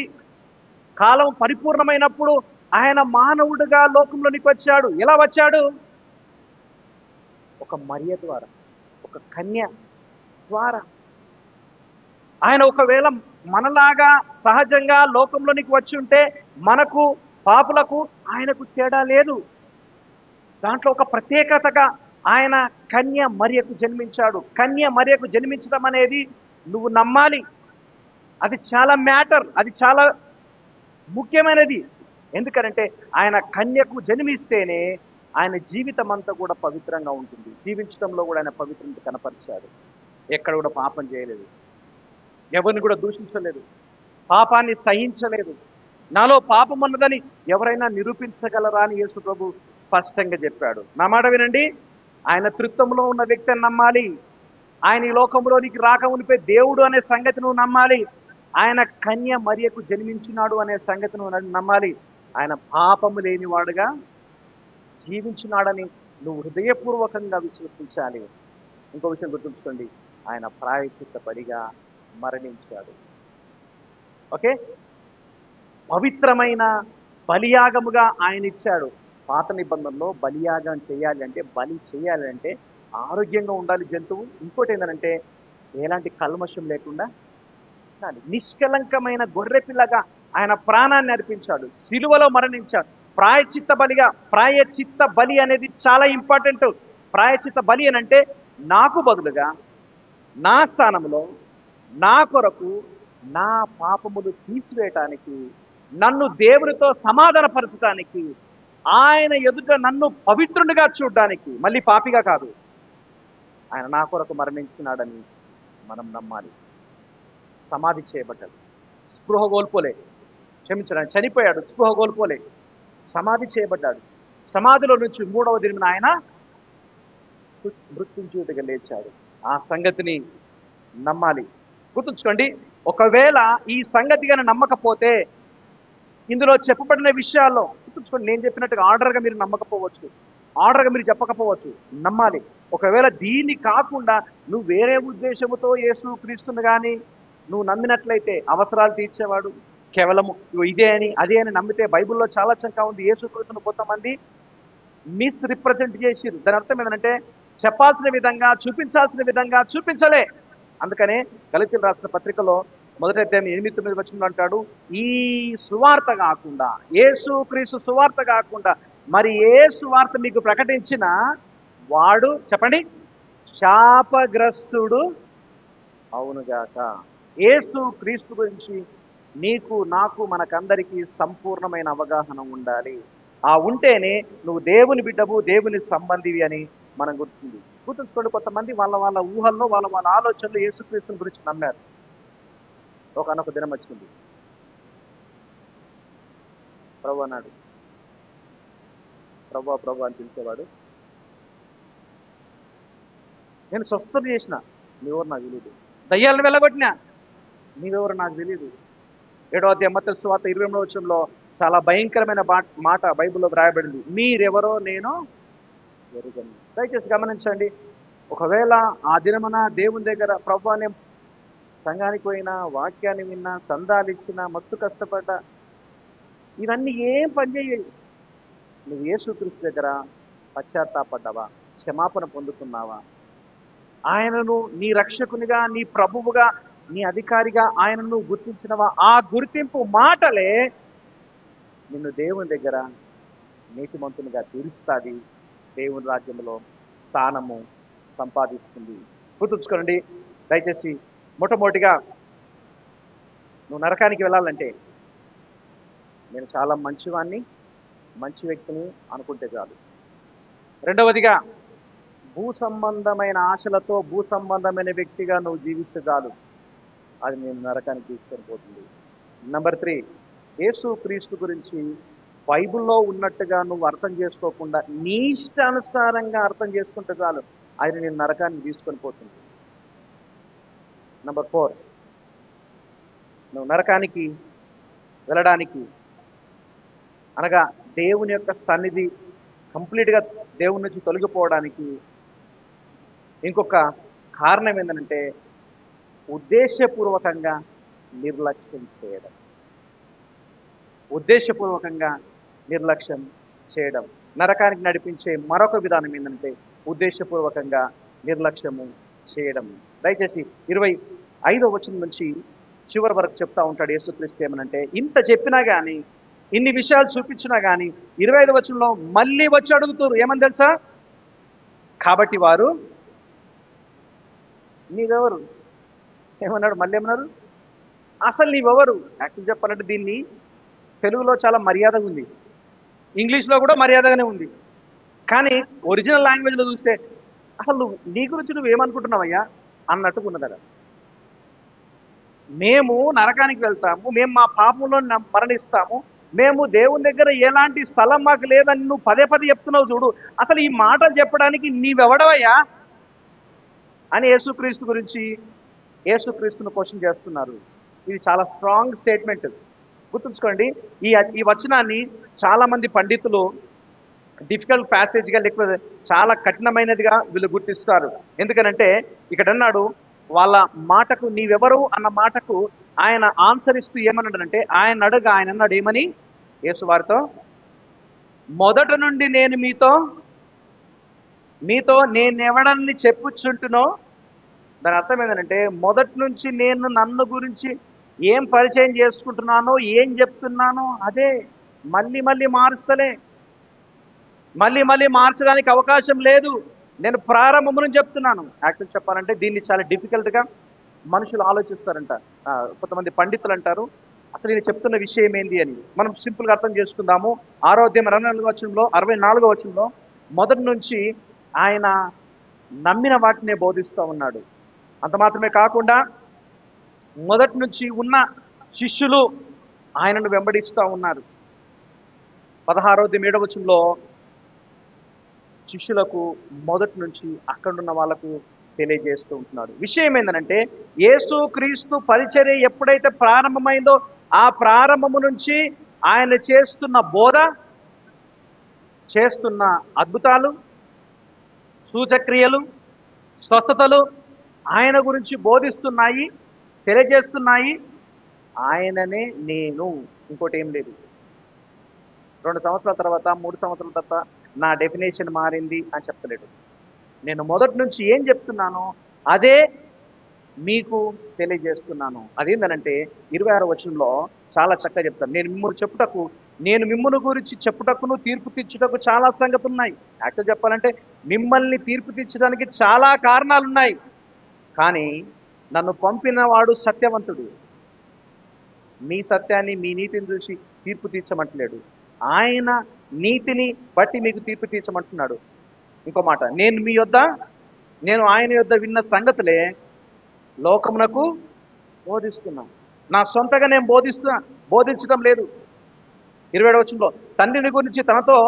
Speaker 1: కాలం పరిపూర్ణమైనప్పుడు ఆయన మానవుడిగా లోకంలోనికి వచ్చాడు. ఎలా వచ్చాడు? ఒక మరియ ద్వారా, ఒక కన్య ద్వారా. ఆయన ఒకవేళ మనలాగా సహజంగా లోకంలోనికి వచ్చి ఉంటే మనకు, పాపులకు ఆయనకు తేడా లేదు. దాంట్లో ఒక ప్రత్యేకతగా ఆయన కన్య మరియకు జన్మించాడు. కన్య మరియకు జన్మించడం అనేది నువ్వు నమ్మాలి. అది చాలా మ్యాటర్, అది చాలా ముఖ్యమైనది. ఎందుకంటే ఆయన కన్యకు జన్మిస్తేనే ఆయన జీవితం అంతా కూడా పవిత్రంగా ఉంటుంది. జీవించడంలో కూడా ఆయన పవిత్రత కనపరిచాడు. ఎక్కడ కూడా పాపం చేయలేదు, ఎవరిని కూడా దూషించలేదు, పాపాన్ని సహించలేదు. నాలో పాపం ఉన్నదని ఎవరైనా నిరూపించగలరా అని యేసు ప్రభు స్పష్టంగా చెప్పాడు. నా మాట వినండి, ఆయన త్రిత్వంలో ఉన్న వ్యక్తిని నమ్మాలి. ఆయన ఈ లోకంలోనికి రాక ఉనిపే దేవుడు అనే సంగతి నువ్వు నమ్మాలి. ఆయన కన్య మరియకు జన్మించినాడు అనే సంగతి నువ్వు నమ్మాలి. ఆయన పాపము లేనివాడుగా జీవించినాడని నువ్వు హృదయపూర్వకంగా విశ్వసించాలి. ఇంకో విషయం గుర్తుంచుకోండి, ఆయన ప్రాయశ్చిత్త బలిగా మరణించాడు. ఓకే, పవిత్రమైన బలియాగముగా ఆయన ఇచ్చాడు. పాత నిబంధనలో బలియాగం చేయాలి అంటే, బలి చేయాలి అంటే ఆరోగ్యంగా ఉండాలి జంతువు. ఇంకోటి ఏంటంటే ఎలాంటి కల్మషం లేకుండా ఉండాలి. నిష్కలంకమైన గొర్రె పిల్లగా ఆయన ప్రాణాన్ని అర్పించాడు, సిలువలో మరణించాడు. ప్రాయచిత్త బలి అనేది చాలా ఇంపార్టెంట్. ప్రాయచిత్త బలి అని అంటే నాకు బదులుగా నా స్థానంలో నా కొరకు నా పాపములు తీసివేయటానికి, నన్ను దేవునితో సమాధానపరచడానికి, ఆయన ఎదుట నన్ను పవిత్రునిగా చూడడానికి, మళ్ళీ పాపిగా కాదు, ఆయన నా కొరకు మరణించినాడని మనం నమ్మాలి. సమాధి చేయబడ్డాడు, స్పృహ కోల్పోలే, క్షమించడానికి చనిపోయాడు, స్పృహ కోల్పోలే, సమాధి చేయబడ్డాడు. సమాధిలో నుంచి 3వ దినమున ఆయన మృత్యుంజయుడిగా లేచాడు. ఆ సంగతిని నమ్మాలి. గుర్తుంచుకోండి, ఒకవేళ ఈ సంగతి కానీ నమ్మకపోతే ఇందులో చెప్పబడిన విషయాల్లో గుర్తుంచుకోండి, నేను చెప్పినట్టుగా ఆర్డర్గా మీరు నమ్మకపోవచ్చు, ఆర్డర్గా మీరు చెప్పకపోవచ్చు, నమ్మాలి. ఒకవేళ దీన్ని కాకుండా నువ్వు వేరే ఉద్దేశముతో యేసు క్రీస్తుని కానీ నువ్వు నమ్మినట్లయితే, అవసరాలు తీర్చేవాడు, కేవలము ఇదే అని అదే అని నమ్మితే, బైబిల్లో చాలా చంకా ఉంది. యేసు క్రీస్తును కొంతమంది మిస్రిప్రజెంట్ చేసిరు. దాని అర్థం ఏంటంటే చెప్పాల్సిన విధంగా, చూపించాల్సిన విధంగా చూపించలే. అందుకనే గలతీయులు రాసిన పత్రికలో 1వ అధ్యాయం 8-9 వచనంలో అంటాడు, ఈ సువార్త కాకుండా, యేసు క్రీస్తు సువార్త కాకుండా మరి ఏ సువార్త మీకు ప్రకటించిన వాడు, చెప్పండి, శాపగ్రస్తుడు అవునుగాక. యేసు క్రీస్తు గురించి నీకు, నాకు, మనకందరికీ సంపూర్ణమైన అవగాహన ఉండాలి. ఆ ఉంటేనే నువ్వు దేవుని బిడ్డవు, దేవుని సంబంధివి అని మనం గుర్తుంచుకోండి. కొంతమంది వాళ్ళ ఊహల్లో, వాళ్ళ ఆలోచనలు యేసుక్రీస్తుని గురించి నమ్మారు. ఒకనొక దినం వచ్చింది, ప్రభు అన్నాడు, ప్రభు అని పిలిచేవాడు, నేను స్వస్థత చేసిన, నీవెవరు నాకు తెలియదు. దయ్యాలను వెళ్ళగొట్టినా, నీవెవరు నాకు తెలియదు. 7వ అధ్యాయం మత్తయి సువార్త 23వ వచనంలో చాలా భయంకరమైన మాట బైబిల్లో వ్రాయబడింది, మీరెవరో నేను ఎరుగను. దయచేసి గమనించండి, ఒకవేళ ఆ దినమున దేవుని దగ్గర ప్రభు అనే సంఘానికి పోయినా, వాక్యాన్ని విన్నా, సందాలు ఇచ్చినా, మస్తు కష్టపడ్డా, ఇవన్నీ ఏం పనిచేయాలి. నువ్వు యేసుక్రీస్తు దగ్గర పశ్చాత్తాపడ్డావా, క్షమాపణ పొందుకున్నావా, ఆయనను నీ రక్షకునిగా, నీ ప్రభువుగా, నీ అధికారిగా ఆయనను గుర్తించినవా, ఆ గుర్తింపు మాటలే నిన్ను దేవుని దగ్గర నీతిమంతునిగా తీరుస్తుంది, దేవుని రాజ్యంలో స్థానము సంపాదిస్తుంది. గుర్తుంచుకోండి దయచేసి. మొట్టమొదటిగా నువ్వు నరకానికి వెళ్ళాలంటే నేను చాలా మంచివాణ్ణి, మంచి వ్యక్తిని అనుకుంటే చాలు. రెండవదిగా భూ సంబంధమైన ఆశలతో, భూ సంబంధమైన వ్యక్తిగా నువ్వు జీవిస్తే చాలు, అది నేను నరకానికి తీసుకొని పోతుంది. నెంబర్ 3, యేసు క్రీస్తు గురించి బైబిల్లో ఉన్నట్టుగా నువ్వు అర్థం చేసుకోకుండా నీ ఇష్టానుసారంగా అర్థం చేసుకుంటే చాలు, అది నేను నరకానికి తీసుకొని పోతుంది. నెంబర్ 4, నువ్వు నరకానికి వెళ్ళడానికి, అనగా దేవుని యొక్క సన్నిధి కంప్లీట్గా దేవుని నుంచి తొలగిపోవడానికి ఇంకొక కారణం ఏంటంటే ఉద్దేశపూర్వకంగా నిర్లక్ష్యం చేయడం. ఉద్దేశపూర్వకంగా నిర్లక్ష్యం చేయడం నరకానికి నడిపించే మరొక విధానం ఏంటంటే ఉద్దేశపూర్వకంగా నిర్లక్ష్యము చేయడం. దయచేసి 25వ వచనం నుంచి చివరి వరకు చెప్తా ఉంటాడు యేసుక్రీస్తు ఏమనంటే, ఇంత చెప్పినా కానీ, ఇన్ని విషయాలు చూపించినా కానీ 25వ వచనంలో మళ్ళీ వచ్చి అడుగుతారు. ఏమని తెలుసా? కాబట్టి వారు నీవెవరు ఏమన్నాడు, మళ్ళీ ఏమన్నారు, అసలు నీవెవరు. యాక్చువల్ చెప్పాలంటే దీన్ని తెలుగులో చాలా మర్యాదగా ఉంది, ఇంగ్లీష్లో కూడా మర్యాదగానే ఉంది, కానీ ఒరిజినల్ లాంగ్వేజ్లో చూస్తే అసలు నీ గురించి నువ్వేమనుకుంటున్నావయ్యా అన్నట్టుగా ఉన్నదట. మేము నరకానికి వెళ్తాము, మేము మా పాపంలో మరణిస్తాము, మేము దేవుని దగ్గర ఎలాంటి స్థలం మాకు లేదని నువ్వు పదే పదే చెప్తున్నావు చూడు, అసలు ఈ మాటలు చెప్పడానికి నీవెవడవయ్యా అని యేసుక్రీస్తు గురించి యేసుక్రీస్తును క్వశ్చన్ చేస్తున్నారు. ఇది చాలా స్ట్రాంగ్ స్టేట్మెంట్. గుర్తుంచుకోండి, ఈ వచనాన్ని చాలా మంది పండితులు డిఫికల్ట్ ప్యాసేజ్గా లేకపోతే చాలా కఠినమైనదిగా వీళ్ళు గుర్తిస్తారు. ఎందుకనంటే ఇక్కడ అన్నాడు, వాళ్ళ మాటకు నీవెవరు అన్న మాటకు ఆయన ఆన్సర్ ఇస్తూ ఏమన్నాడంటే, ఆయన అన్నాడు ఏమని యేసు వారితో, మొదట నుండి నేను మీతో నేనెవడని చెప్పుచుంటునో, దాని అర్థం ఏంటంటే మొదటి నుంచి నేను నన్ను గురించి ఏం పరిచయం చేసుకుంటున్నానో, ఏం చెప్తున్నానో అదే మళ్ళీ మళ్ళీ మారుస్తలే, మళ్ళీ మార్చడానికి అవకాశం లేదు. నేను ప్రారంభం నుంచి చెప్తున్నాను. యాక్చువల్ చెప్పాలంటే దీన్ని చాలా డిఫికల్ట్గా మనుషులు ఆలోచిస్తారంట. కొంతమంది పండితులు అంటారు అసలు నేను చెప్తున్న విషయం ఏంది అని. మనం సింపుల్గా అర్థం చేసుకుందాము. 6వ అధ్యాయం 64వ వచనంలో మొదటి నుంచి ఆయన నమ్మిన వాటినే బోధిస్తూ ఉన్నాడు. అంత మాత్రమే కాకుండా మొదటి నుంచి ఉన్న శిష్యులు ఆయనను వెంబడిస్తూ ఉన్నారు. 16వ అధ్యాయం 7వ వచనంలో శిష్యులకు మొదటి నుంచి అక్కడున్న వాళ్ళకు తెలియజేస్తూ ఉంటున్నాడు. విషయం ఏంటంటే యేసుక్రీస్తు పరిచర్య ఎప్పుడైతే ప్రారంభమైందో ఆ ప్రారంభము నుంచి ఆయన చేస్తున్న బోధ, చేస్తున్న అద్భుతాలు, సూచక్రియలు, స్వస్థతలు ఆయన గురించి బోధిస్తున్నాయి, తెలియజేస్తున్నాయి. ఆయననే నేను, ఇంకోటి ఏం లేదు. 2 సంవత్సరాల తర్వాత 3 సంవత్సరాల తర్వాత నా డెఫినేషన్ మారింది అని చెప్పలేడు. నేను మొదటి నుంచి ఏం చెప్తున్నానో అదే మీకు తెలియజేస్తున్నాను. అదేంటనంటే 26వ వచనంలో చాలా చక్కగా చెప్తాను. నేను మిమ్మల్ని గురించి చెప్పుటకును తీర్పు తీర్చుటకు చాలా సంగతులు ఉన్నాయి. యాక్చువల్ చెప్పాలంటే మిమ్మల్ని తీర్పు తీర్చడానికి చాలా కారణాలు ఉన్నాయి. కానీ నన్ను పంపిన వాడు సత్యవంతుడు. మీ సత్యాన్ని, మీ నీతిని చూసి తీర్పు తీర్చమంటలేడు. ఆయన నీతిని బట్టి మీకు తీర్పు తీర్చమంటున్నాడు. ఇంకో మాట, నేను ఆయన యొద్ద విన్న సంగతులే లోకమునకు బోధిస్తున్నాను. నా సొంతగా నేను బోధించడం లేదు. 27వ వచనంలో తండ్రిని గురించి తనతో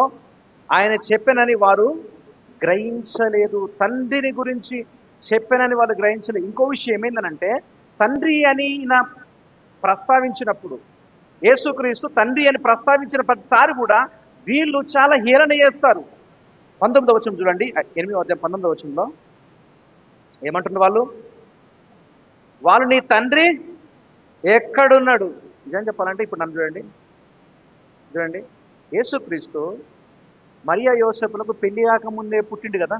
Speaker 1: ఆయన చెప్పానని వారు గ్రహించలేదు. తండ్రిని గురించి చెప్పానని వాళ్ళు గ్రహించలేదు. ఇంకో విషయం ఏంటంటే తండ్రి అని ఈయన ప్రస్తావించినప్పుడు, యేసుక్రీస్తు తండ్రి అని ప్రస్తావించిన ప్రతిసారి కూడా వీళ్ళు చాలా హేళన చేస్తారు. 19వ వచనం చూడండి, 8వ అధ్యాయం 19వ వచనంలో ఏమంటున్నారు వాళ్ళు నీ తండ్రి ఎక్కడున్నాడు? నిజం చెప్పాలంటే ఇప్పుడు నన్ను చూడండి, యేసుక్రీస్తు మరియా యోసేపులకు పెళ్లి కాకముందే పుట్టిండు కదా.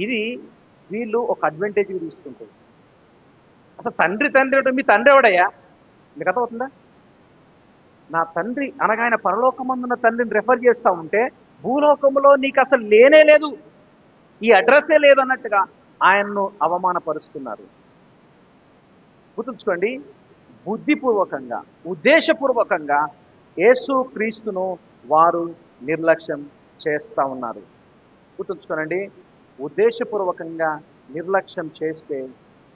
Speaker 1: ఇది వీళ్ళు ఒక అడ్వాంటేజ్గా తీసుకుంటారు. అసలు తండ్రి మీ తండ్రి ఎవడయ్యా? మీకు అర్థమవుతుందా? నా తండ్రి అనగా ఆయన పరలోకమందున్న తండ్రిని రెఫర్ చేస్తూ ఉంటే భూలోకంలో నీకు అసలు లేనే లేదు, ఈ అడ్రస్సే లేదు అన్నట్టుగా ఆయన్ను అవమానపరుస్తున్నారు. గుర్తుంచుకోండి, బుద్ధిపూర్వకంగా, ఉద్దేశపూర్వకంగా యేసుక్రీస్తును వారు నిర్లక్ష్యం చేస్తూ ఉన్నారు. గుర్తుంచుకోనండి, ఉద్దేశపూర్వకంగా నిర్లక్ష్యం చేస్తే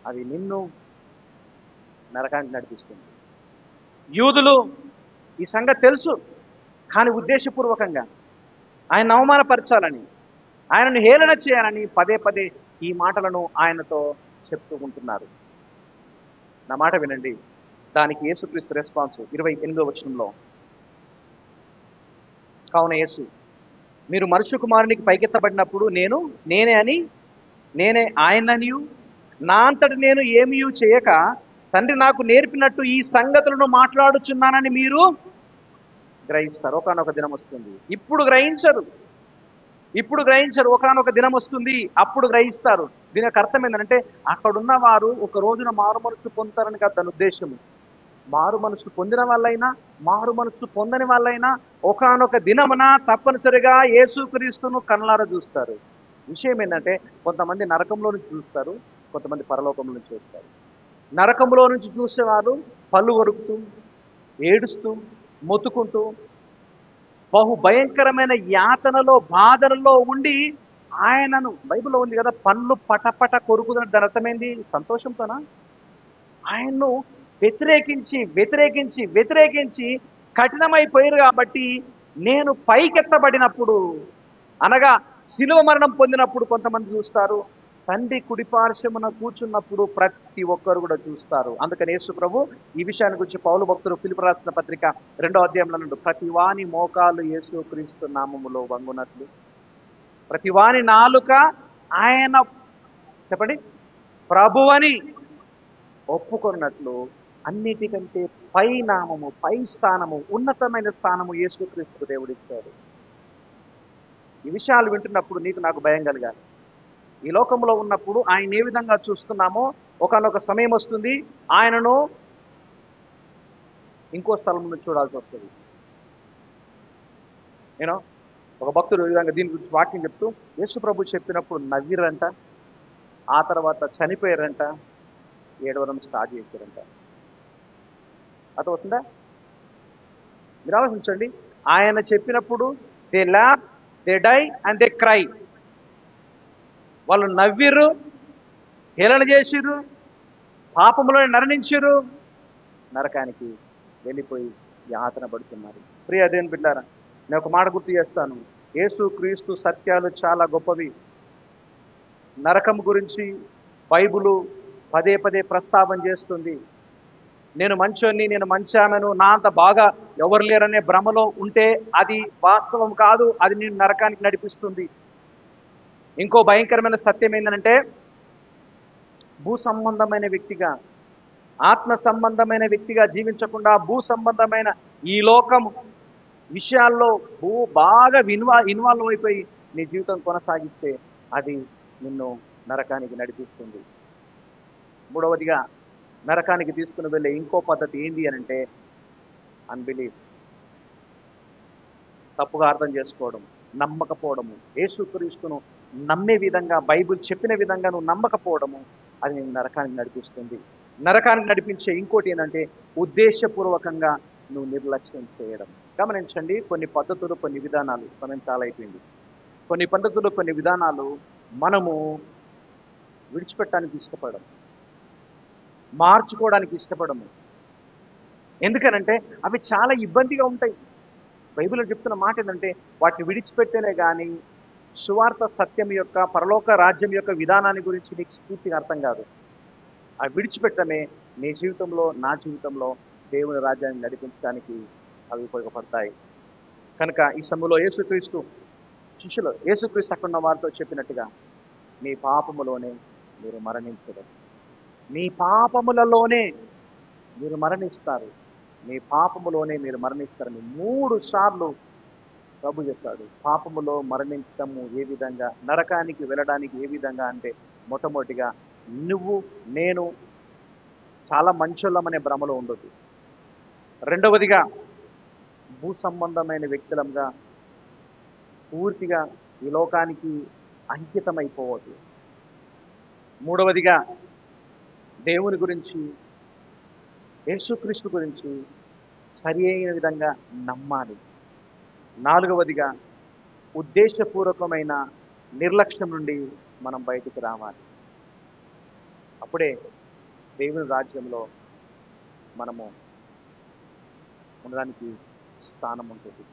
Speaker 1: అది నిన్ను నరకానికి నడిపిస్తుంది. యూదులు ఈ సంగతి తెలుసు, కానీ ఉద్దేశపూర్వకంగా ఆయన అవమానపరచాలని, ఆయనను హేళన చేయాలని పదే పదే ఈ మాటలను ఆయనతో చెప్తూ ఉంటున్నారు. నా మాట వినండి. దానికి యేసుక్రీస్తు రెస్పాన్స్ 28వ వచనంలో, కావున యేసు మీరు మనుష్య కుమారునికి పైకెత్తబడినప్పుడు నేనే ఆయననియు నా అంతటి నేను ఏమీ చేయక తండ్రి నాకు నేర్పినట్టు ఈ సంగతులను మాట్లాడుచున్నానని మీరు గ్రహిస్తారు. ఒకానొక దినం వస్తుంది. ఇప్పుడు గ్రహించరు. ఒకానొక దినం వస్తుంది, అప్పుడు గ్రహిస్తారు. దీని యొక్క అర్థం ఏంటంటే అక్కడున్న వారు ఒక రోజున మారు మనసు పొందుతారని కాదు దాని ఉద్దేశము. మారు మనసు పొందిన వాళ్ళైనా, మారు మనసు పొందని వాళ్ళైనా ఒకానొక దినమున తప్పనిసరిగా యేసుక్రీస్తును కళ్ళారా చూస్తారు. విషయం ఏంటంటే కొంతమంది నరకంలో నుంచి చూస్తారు, కొంతమంది పరలోకంలో నుంచి చూస్తారు. నరకంలో నుంచి చూసేవారు పళ్ళు కొరుకుతూ, ఏడుస్తూ, మొత్తుకుంటూ, బహు భయంకరమైన యాతనలో, బాధనలో ఉండి ఆయనను, బైబిల్లో ఉంది కదా, పళ్ళు పటపట కొరుకుతున్న దాని అర్థమైంది సంతోషంతోనా? ఆయన్ను వ్యతిరేకించి వ్యతిరేకించి వ్యతిరేకించి కఠినమైపోయారు కాబట్టి నేను పైకెత్తబడినప్పుడు, అనగా శిలువ మరణం పొందినప్పుడు కొంతమంది చూస్తారు, తండ్రి కుడిపార్శ్వమున కూర్చున్నప్పుడు ప్రతి ఒక్కరు కూడా చూస్తారు. అందుకని యేసు ప్రభు ఈ విషయాన్ని గురించి పౌలు భక్తుడు ఫిలిప్పీయులకు రాసిన పత్రిక 2వ అధ్యాయంలో నుండి, ప్రతి వాని మోకాలు యేసు క్రీస్తు నామములో వంగునట్లు, ప్రతి వాని నాలుక ఆయన, చెప్పండి, ప్రభువని ఒప్పుకొన్నట్లు, అన్నిటికంటే పై నామము, పై స్థానము, ఉన్నతమైన స్థానము యేసుక్రీస్తుకు దేవుడిచ్చాడు. ఈ విషయాలు వింటున్నప్పుడు నీకు నాకు భయం కలగాలి. ఈ లోకంలో ఉన్నప్పుడు ఆయన ఏ విధంగా చూస్తున్నామో ఒకానొక సమయం వస్తుంది, ఆయనను ఇంకో స్థలం నుంచి చూడాల్సి వస్తుంది. నేను ఒక భక్తుడు ఈ విధంగా దీని గురించి వాక్యం చెప్తూ, యేసు ప్రభు చెప్పినప్పుడు నవ్విరంట, ఆ తర్వాత చనిపోయారంట, ఏడవడం స్టార్ట్ చేశారంట. అర్థమవుతుందా? మీరు ఆలోచించండి. ఆయన చెప్పినప్పుడు they laugh, they die and they cry. వాళ్ళు నవ్విర్రు, హేళన చేసిర్రు, పాపములో మరణించిర్రు, నరకానికి వెళ్ళిపోయి యాతన పడుతున్నారు. ప్రియ దేవుని బిడ్డారా, నేను ఒక మాట గుర్తు చేస్తాను. యేసు క్రీస్తు సత్యాలు చాలా గొప్పవి. నరకం గురించి బైబిలు పదే పదే ప్రస్తావన చేస్తుంది. నేను మంచోన్ని, నేను మంచామెను, నా అంత బాగా ఎవరు లేరనే భ్రమలో ఉంటే అది వాస్తవం కాదు, అది నేను నరకానికి నడిపిస్తుంది. ఇంకో భయంకరమైన సత్యం ఏంటంటే, భూ సంబంధమైన వ్యక్తిగా, ఆత్మ సంబంధమైన వ్యక్తిగా జీవించకుండా భూ సంబంధమైన ఈ లోకం విషయాల్లో బాగా ఇన్వాల్వ్ అయిపోయి నీ జీవితం కొనసాగిస్తే అది నిన్ను నరకానికి నడిపిస్తుంది. మూడవదిగా, నరకానికి తీసుకుని వెళ్ళే ఇంకో పద్ధతి ఏంటి అని అంటే అన్బిలీఫ్, తప్పుగా అర్థం చేసుకోవడం, నమ్మకపోవడము. యేసుక్రీస్తును నమ్మే విధంగా, బైబిల్ చెప్పిన విధంగా నువ్వు నమ్మకపోవడము, అది నేను నరకానికి నడిపిస్తుంది. నరకానికి నడిపించే ఇంకోటి ఏంటంటే ఉద్దేశపూర్వకంగా నువ్వు నిర్లక్ష్యం చేయడం. గమనించండి, కొన్ని పద్ధతులు, కొన్ని విధానాలు, సమయం చాలా అయిపోయింది, కొన్ని పద్ధతులు, కొన్ని విధానాలు మనము విడిచిపెట్టడానికి ఇష్టపడము, మార్చుకోవడానికి ఇష్టపడము. ఎందుకనంటే అవి చాలా ఇబ్బందిగా ఉంటాయి. బైబిల్లో చెప్తున్న మాట ఏంటంటే వాటిని విడిచిపెట్టేనే కానీ సువార్త సత్యం యొక్క, పరలోక రాజ్యం యొక్క విధానాన్ని గురించి నీకు పూర్తిగా అర్థం కాదు. అవి విడిచిపెట్టమే నీ జీవితంలో, నా జీవితంలో దేవుని రాజ్యాన్ని నడిపించడానికి అవి ఉపయోగపడతాయి. కనుక ఈ సమయంలో యేసుక్రీస్తు అక్కడ ఉన్న వారితో చెప్పినట్టుగా, మీ పాపములోనే మీరు మరణించరు, మీ పాపములలోనే మీరు మరణిస్తారు, మీ పాపములోనే మీరు మరణిస్తారని 3 సార్లు ప్రభు చెప్పాడు. పాపములో మరణించడము ఏ విధంగా, నరకానికి వెళ్ళడానికి ఏ విధంగా అంటే, మొట్టమొదటిగా నువ్వు, నేను చాలా మంచోళ్ళమనే భ్రమలో ఉండదు. రెండవదిగా, భూ సంబంధమైన వ్యక్తులంగా పూర్తిగా ఈ లోకానికి అంకితమైపోవద్దు. మూడవదిగా, దేవుని గురించి, యేసుక్రీస్తు గురించి సరి అయిన విధంగా నమ్మాలి. నాలుగవదిగా, ఉద్దేశపూర్వకమైన నిర్లక్ష్యం నుండి మనం బయటికి రావాలి. అప్పుడే దేవుని రాజ్యంలో మనము ఉండడానికి స్థానం ఉంటుంది.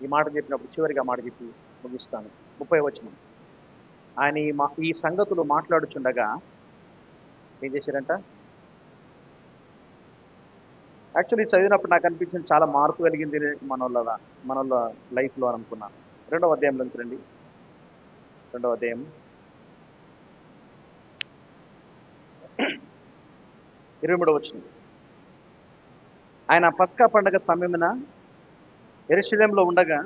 Speaker 1: ఈ మాట చెప్పినప్పుడు చివరిగా మాట చెప్పి ముగిస్తాను. 30వ వచనం. ఆయన ఈ సంగతులు మాట్లాడుచుండగా ఏం చేశారంట? యాక్చువల్లీ చదివినప్పుడు నాకు అనిపించింది చాలా మార్పు కలిగింది మన లైఫ్లో అని అనుకున్నాను. 2వ అధ్యాయంలోకి రండి. 2వ అధ్యాయం 23వ వచనం. ఆయన పస్కా పండగ సమయమున యెరూషలేములో ఉండగా,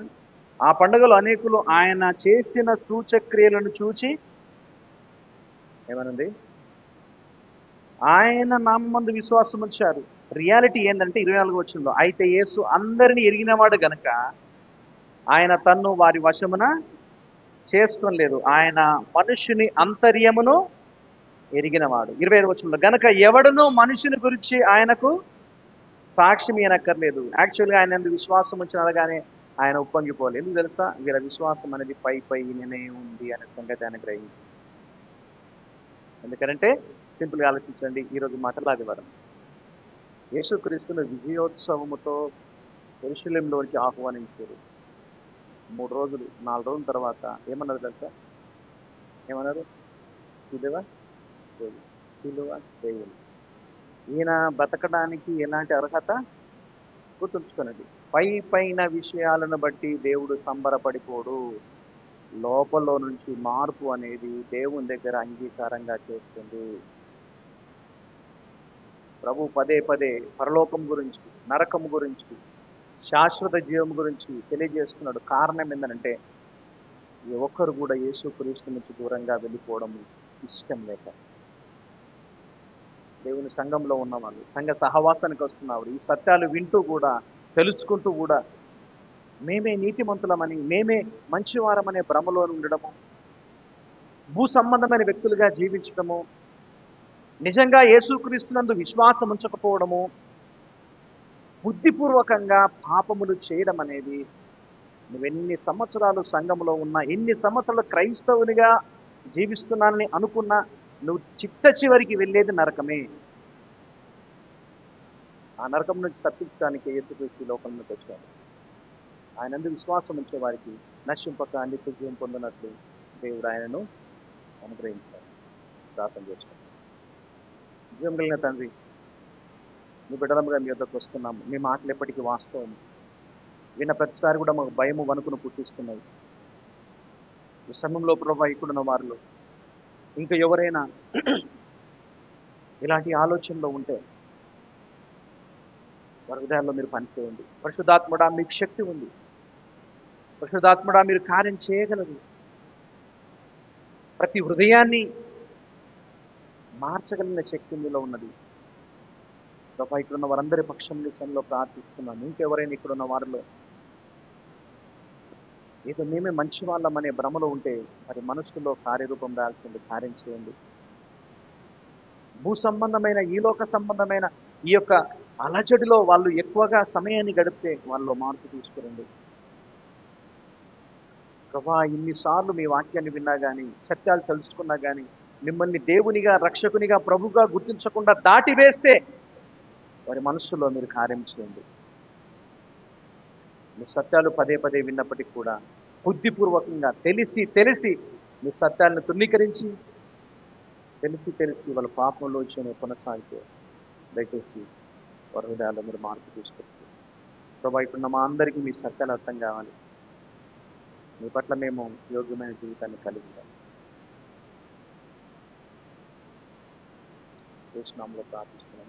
Speaker 1: ఆ పండుగలో అనేకులు ఆయన చేసిన సూచక్రియలను చూచి ఏమనుంది? ఆయన నామమందు విశ్వాసం ఉంచారు. రియాలిటీ ఏంటంటే 24వ వచనంలో, అయితే యేసు అందరినీ ఎరిగినవాడు గనుక ఆయన తన్ను వారి వశమున చేసుకోలేదు, ఆయన మనుష్యుని అంతర్యమును ఎరిగినవాడు. 25వ వచనంలో, గనుక ఎవడునూ మనుషుని గురించి ఆయనకు సాక్ష్యం ఇవ్వనక్కర్లేదు. యాక్చువల్గా ఆయన ఎందుకు విశ్వాసం ఉంచినగానే ఆయన ఉప్పొంగిపోలేదు. ఎందుకు తెలుసా? వీళ్ళ విశ్వాసం అనేది పైనే ఉంది అనే సంగతి ఆయన గ్రహించి. ఎందుకంటే సింపుల్గా ఆలోచించండి, ఈరోజు మటల ఆదివారం. యేసుక్రీస్తును విజయోత్సవముతో యెరూషలేములోనికి ఆహ్వానించారు. 3 రోజులు 4 రోజుల తర్వాత ఏమన్నారు తెలుసా? ఏమన్నారు? సిలువ దేవుడు, సిలువ దేవుడు. ఈయన బతకడానికి ఎలాంటి అర్హత? గుర్తుంచుకోనండి. పైన విషయాలను బట్టి దేవుడు సంబరపడిపోడు. లోపల నుంచి మార్పు అనేది దేవుని దగ్గర అంగీకారంగా చేస్తుంది. ప్రభు పదే పదే పరలోకం గురించి, నరకం గురించి, శాశ్వత జీవం గురించి తెలియజేస్తున్నాడు. కారణం ఏంటంటే ఏ ఒక్కరు కూడా యేసుక్రీస్తు నుంచి దూరంగా వెళ్ళిపోవడం ఇష్టం లేక. దేవుని సంఘంలో ఉన్నవాళ్ళు, సంఘ సహవాసానికి వస్తున్నవారు ఈ సత్యాలు వింటూ కూడా, తెలుసుకుంటూ కూడా మేమే నీతిమంతులమని, మేమే మంచివారమనే భ్రమలో ఉండడము, భూ సంబంధమైన వ్యక్తులుగా జీవించడము, నిజంగా యేసుక్రీస్తునందు విశ్వాసం ఉంచకపోవడము, బుద్ధిపూర్వకంగా పాపములు చేయడం అనేది, నువ్వెన్ని సంవత్సరాలు సంఘంలో ఉన్నా, ఎన్ని సంవత్సరాలు క్రైస్తవునిగా జీవిస్తున్నానని అనుకున్నా, నువ్వు చిట్ట చివరికి వెళ్ళేది నరకమే. ఆ నరకం నుంచి తప్పించడానికి యేసుక్రీస్తు ఈ లోకంలోకి వచ్చాడు. ఆయనందు విశ్వాసం ఉంచే వారికి నశింపక నిత్య జీవం పొందినట్లు దేవుడు ఆయనను అనుగ్రహించాడు. ప్రార్థన చేస్తాం. జీవం కలిగిన తండ్రి, మీ బిడ్డలముగా మీ వద్దకు వస్తున్నాము. మీ మాటలు ఎప్పటికీ వాస్తవం. విన్న ప్రతిసారి కూడా మాకు భయము వణుకును పుట్టిస్తున్నాయి. ఈ సమయంలో ప్రభావ ఇక్కడున్న వారిలో ఇంకా ఎవరైనా ఇలాంటి ఆలోచనలో ఉంటే వారి హృదయాల్లో మీరు పనిచేయండి. పరిశుద్ధాత్ముడా, మీకు శక్తి ఉంది. పరిశుద్ధాత్ముడా, మీరు కార్యం చేయగలరు. ప్రతి హృదయాన్ని మార్చగలిగిన శక్తి మీలో ఉన్నది. ప్రభా, ఇక్కడున్న వారందరి పక్షం విషయంలో ప్రార్థిస్తున్నాను. ఇంకెవరైనా ఇక్కడున్న వారిలో ఏదో మేమే మంచి వాళ్ళమనే భ్రమలో ఉంటే మరి మనస్సులో కార్యరూపం దాల్సింది కార్యం చేయండి. భూ సంబంధమైన, ఈ లోక సంబంధమైన ఈ యొక్క అలజడిలో వాళ్ళు ఎక్కువగా సమయాన్ని గడిపితే వాళ్ళలో మార్పు తీసుకురండి. ప్రభా, ఇన్నిసార్లు మీ వాక్యాన్ని విన్నా కానీ, సత్యాలు తెలుసుకున్నా కానీ, మిమ్మల్ని దేవునిగా, రక్షకునిగా, ప్రభుగా గుర్తించకుండా దాటివేస్తే వారి మనస్సులో మీరు కార్యం చేయండి. మీ సత్యాలు పదే పదే విన్నప్పటికీ కూడా బుద్ధిపూర్వకంగా తెలిసి మీ సత్యాలను తృణీకరించి తెలిసి వాళ్ళ పాపంలో కొనసాగితే దయచేసి వారి హృదయాల్లో మీరు మార్పు తీసుకొచ్చారు. ప్రభా, ఇప్పుడు మా అందరికీ మీ సత్యాలు అర్థం కావాలి. మీ పట్ల మేము యోగ్యమైన జీవితాన్ని కలిగి ఉండాలి. యేసు నామములో ప్రార్థిస్తున్నాం.